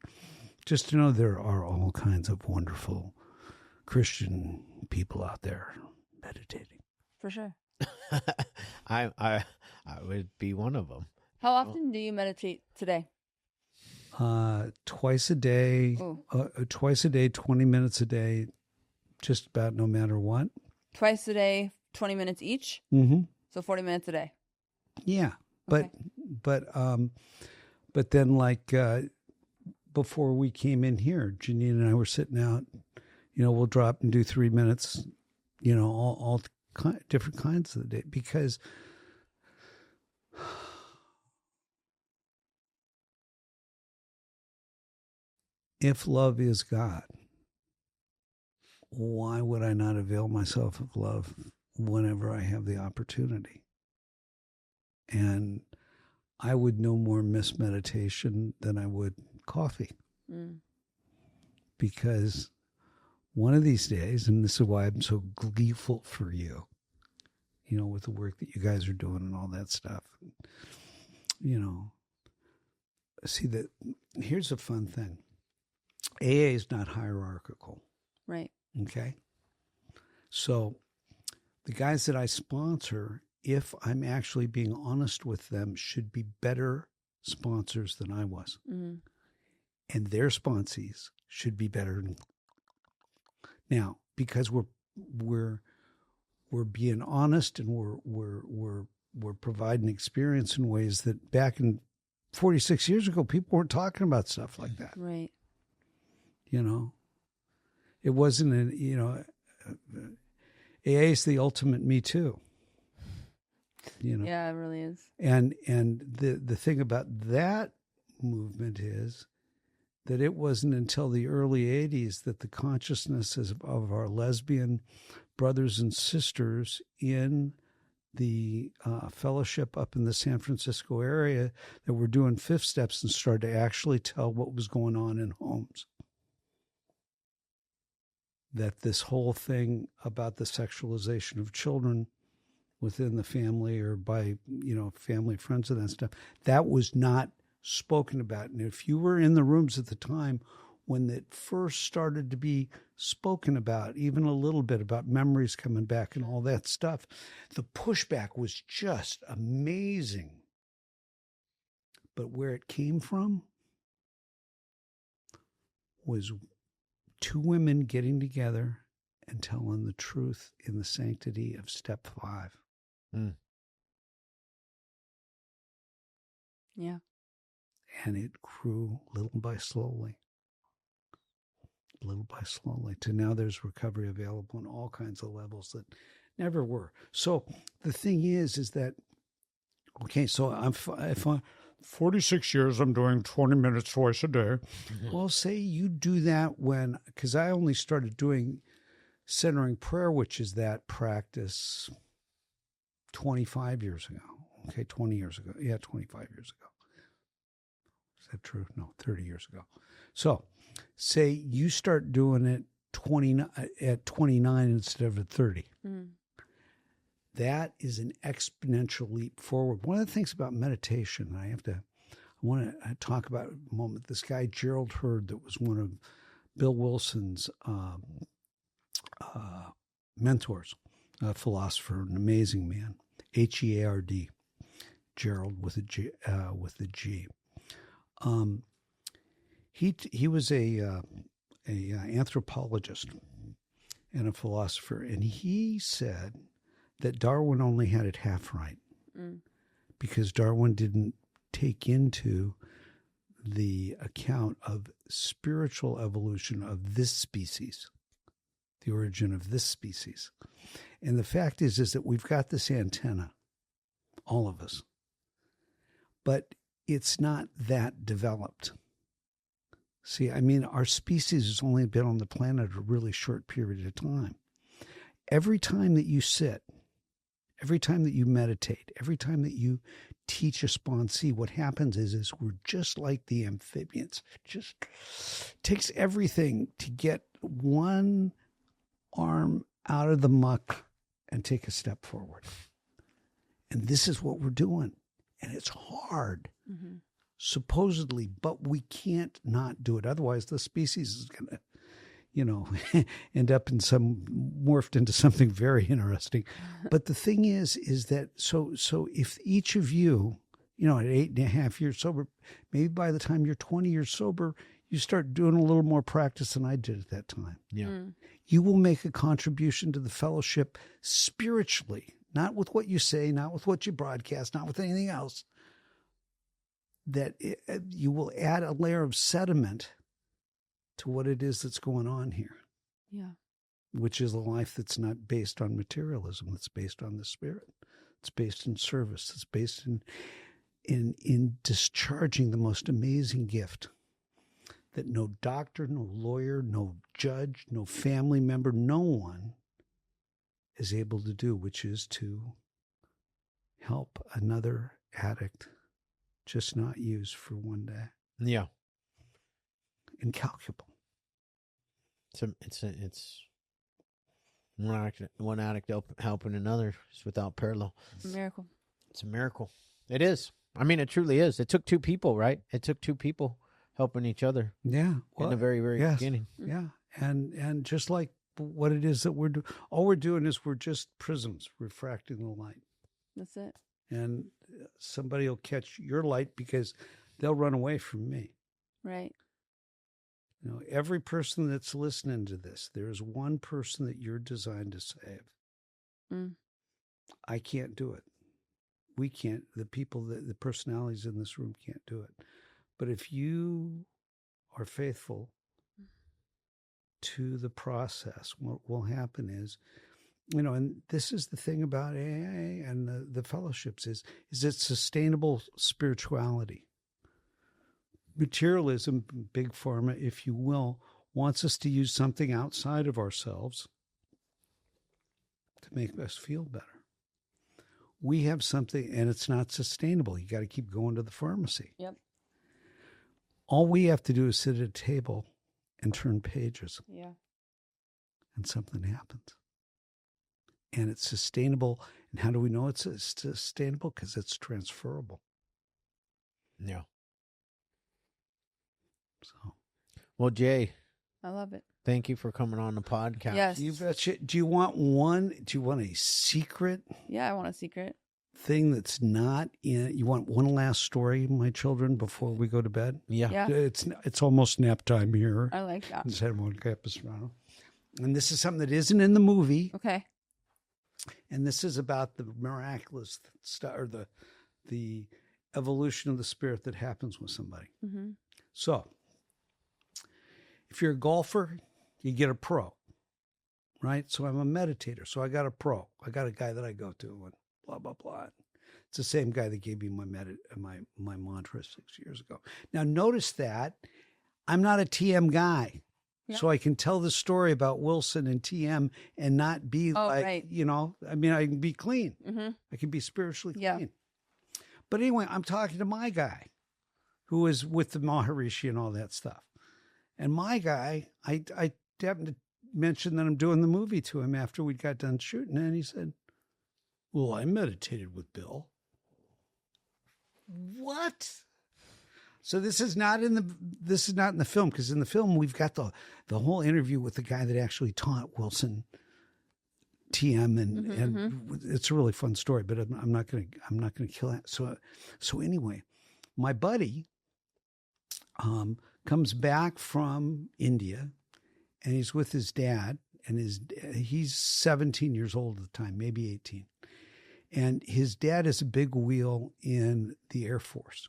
just to know there are all kinds of wonderful Christian people out there meditating. For sure. I would be one of them. How often do you meditate today? Twice a day. 20 minutes a day, just about no matter what. Twice a day, 20 minutes each? Mm-hmm. So 40 minutes a day. Yeah. Okay. But then like before we came in here, Janine and I were sitting out, we'll drop and do 3 minutes, all different kinds of the day, because if love is God, why would I not avail myself of love whenever I have the opportunity? And I would no more miss meditation than I would coffee. Because one of these days, and this is why I'm so gleeful for you, with the work that you guys are doing and all that stuff, see that here's a fun thing. AA is not hierarchical. Right. Okay. So the guys that I sponsor, if I'm actually being honest with them, should be better sponsors than I was. Mm-hmm. And their sponsees should be better. Now, because we're being honest, and we're providing experience in ways that back in 46 years ago, people weren't talking about stuff like that. Right. It wasn't AA is the ultimate Me Too. Yeah, it really is. And the thing about that movement is that it wasn't until the early 80s that the consciousness of our lesbian brothers and sisters in the fellowship up in the San Francisco area that were doing fifth steps and started to actually tell what was going on in homes. That this whole thing about the sexualization of children within the family or by, family friends and that stuff, that was not spoken about. And if you were in the rooms at the time when it first started to be spoken about, even a little bit about memories coming back and all that stuff, the pushback was just amazing. But where it came from was two women getting together and telling the truth in the sanctity of step 5. Mm. Yeah. And it grew little by slowly to now there's recovery available on all kinds of levels that never were. So the thing is that, okay, so if I'm 46 years, I'm doing 20 minutes twice a day. Mm-hmm. Well, say you do that because I only started doing centering prayer, which is that practice 25 years ago. Okay, 20 years ago. Yeah, 25 years ago. Is that true? No, 30 years ago. So say you start doing it at 29 instead of at 30. Mm. That is an exponential leap forward. One of the things about meditation, I want to talk about a moment. This guy, Gerald Hurd, that was one of Bill Wilson's mentors, a philosopher, an amazing man, Heard, Gerald with a G. He was a anthropologist and a philosopher, and he said that Darwin only had it half right, because Darwin didn't take into the account of spiritual evolution of this species, the origin of this species. And the fact is that we've got this antenna, all of us, but it's not that developed. See, our species has only been on the planet a really short period of time. Every time that you sit, every time that you meditate, every time that you teach a sponsee, what happens is we're just like the amphibians. Just takes everything to get one arm out of the muck and take a step forward. And this is what we're doing. And it's hard, supposedly, but we can't not do it. Otherwise, the species is going to, end up morphed into something very interesting. But the thing is that, so if each of you, at 8.5 years sober, maybe by the time you're 20 years sober, you start doing a little more practice than I did at that time. Yeah. You will make a contribution to the fellowship spiritually, not with what you say, not with what you broadcast, not with anything else, that you will add a layer of sediment to what it is that's going on here. Yeah. Which is a life that's not based on materialism. It's based on the spirit. It's based in service. It's based in discharging the most amazing gift that no doctor, no lawyer, no judge, no family member, no one is able to do, which is to help another addict just not use for one day. Yeah. Incalculable. It's one addict helping another is without parallel. It's a miracle. It's a miracle. It is. It truly is. It took two people, right? It took two people helping each other. Yeah. Well, in the very, very beginning. Yeah. And just like what it is that we're doing, all we're doing is we're just prisms refracting the light. That's it. And somebody will catch your light because they'll run away from me. Right. Every person that's listening to this, there's one person that you're designed to save. I can't do it. We can't. The personalities in this room can't do it. But if you are faithful to the process, what will happen is, and this is the thing about AA and the fellowships is it's sustainable spirituality. Materialism, big pharma, if you will, wants us to use something outside of ourselves to make us feel better. we have something and it's not sustainable. You got to keep going to the pharmacy. Yep. All we have to do is sit at a table and turn pages. Yeah. And something happens. And it's sustainable. And how do we know it's sustainable? Because it's transferable. Yeah. So, well, Jay, I love it. Thank you for coming on the podcast. Yes. Do you want one? Do you want a secret? Yeah, I want a secret thing that's not in. You want one last story, my children, before we go to bed? Yeah. It's almost nap time here. I like that. In San Juan Capistrano. And this is something that isn't in the movie. Okay. And this is about the miraculous stuff, or the evolution of the spirit that happens with somebody. Mm-hmm. So, if you're a golfer, you get a pro, right? So I'm a meditator. So I got a pro. I got a guy that I go to and blah, blah, blah. It's the same guy that gave me my mantra 6 years ago. Now, notice that I'm not a TM guy. Yeah. So I can tell the story about Wilson and TM and not be right. I mean, I can be clean. Mm-hmm. I can be spiritually clean. Yeah. But anyway, I'm talking to my guy who is with the Maharishi and all that stuff. And my guy, I happened to mention that I'm doing the movie to him after we got done shooting. And he said, well, I meditated with Bill. What? So this is not in the film, because in the film we've got the whole interview with the guy that actually taught Wilson TM, and it's a really fun story. But I'm not gonna kill that. So anyway, my buddy comes back from India, and he's with his dad, and he's 17 years old at the time, maybe 18, and his dad is a big wheel in the Air Force.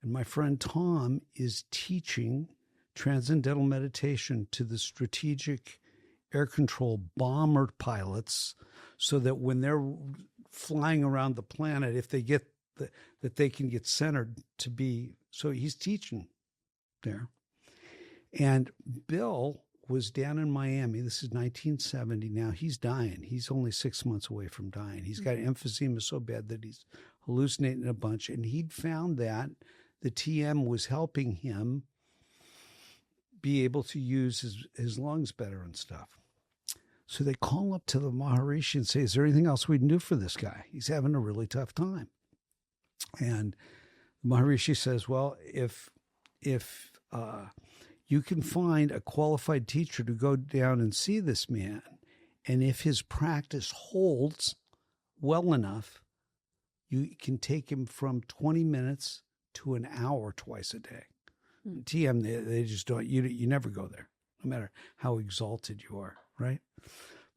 And my friend Tom is teaching transcendental meditation to the strategic air control bomber pilots, so that when they're flying around the planet, if they get that they can get centered to be. So he's teaching there. And Bill was down in Miami. This is 1970. Now he's dying. He's only 6 months away from dying. He's got emphysema so bad that he's hallucinating a bunch. And he'd found that the TM was helping him be able to use his lungs better and stuff. So they call up to the Maharishi and say, is there anything else we can do for this guy? He's having a really tough time. And the Maharishi says, well, if you can find a qualified teacher to go down and see this man, and if his practice holds well enough, you can take him from 20 minutes to an hour twice a day. TM, they just don't, you never go there, no matter how exalted you are, right?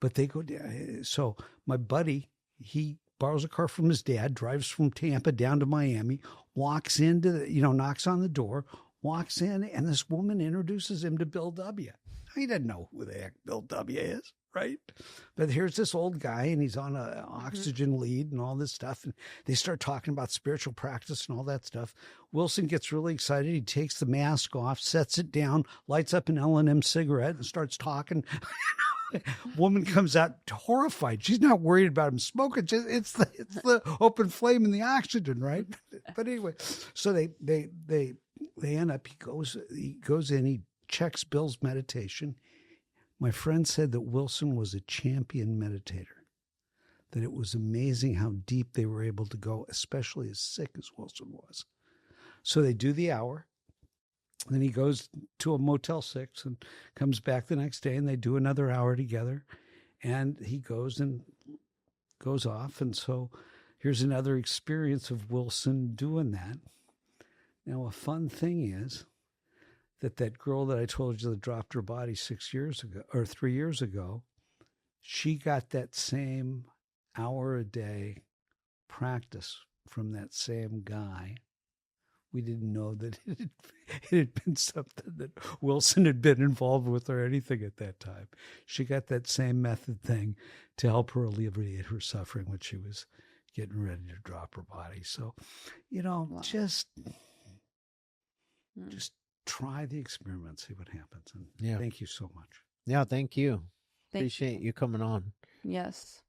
But they go down. So my buddy, he borrows a car from his dad, drives from Tampa down to Miami, walks into, knocks on the door, walks in, and this woman introduces him to Bill W. He doesn't know who the heck Bill W. is, right? But here's this old guy, and he's on an oxygen lead and all this stuff. And they start talking about spiritual practice and all that stuff. Wilson gets really excited. He takes the mask off, sets it down, lights up an L&M cigarette, and starts talking. Woman comes out horrified. She's not worried about him smoking. It's the open flame and the oxygen, right? But anyway, so they end up. He goes in. He checks Bill's meditation. My friend said that Wilson was a champion meditator, that it was amazing how deep they were able to go, especially as sick as Wilson was. So they do the hour. Then he goes to a Motel 6 and comes back the next day, and they do another hour together. And he goes off. And so here's another experience of Wilson doing that. Now, a fun thing is that girl that I told you that dropped her body 6 years ago, or 3 years ago, she got that same hour a day practice from that same guy. We didn't know that it had been something that Wilson had been involved with or anything at that time. She got that same method thing to help her alleviate her suffering when she was getting ready to drop her body. So, wow. just try the experiment, see what happens. And thank you so much. Yeah, thank you. Appreciate you coming on. Yes.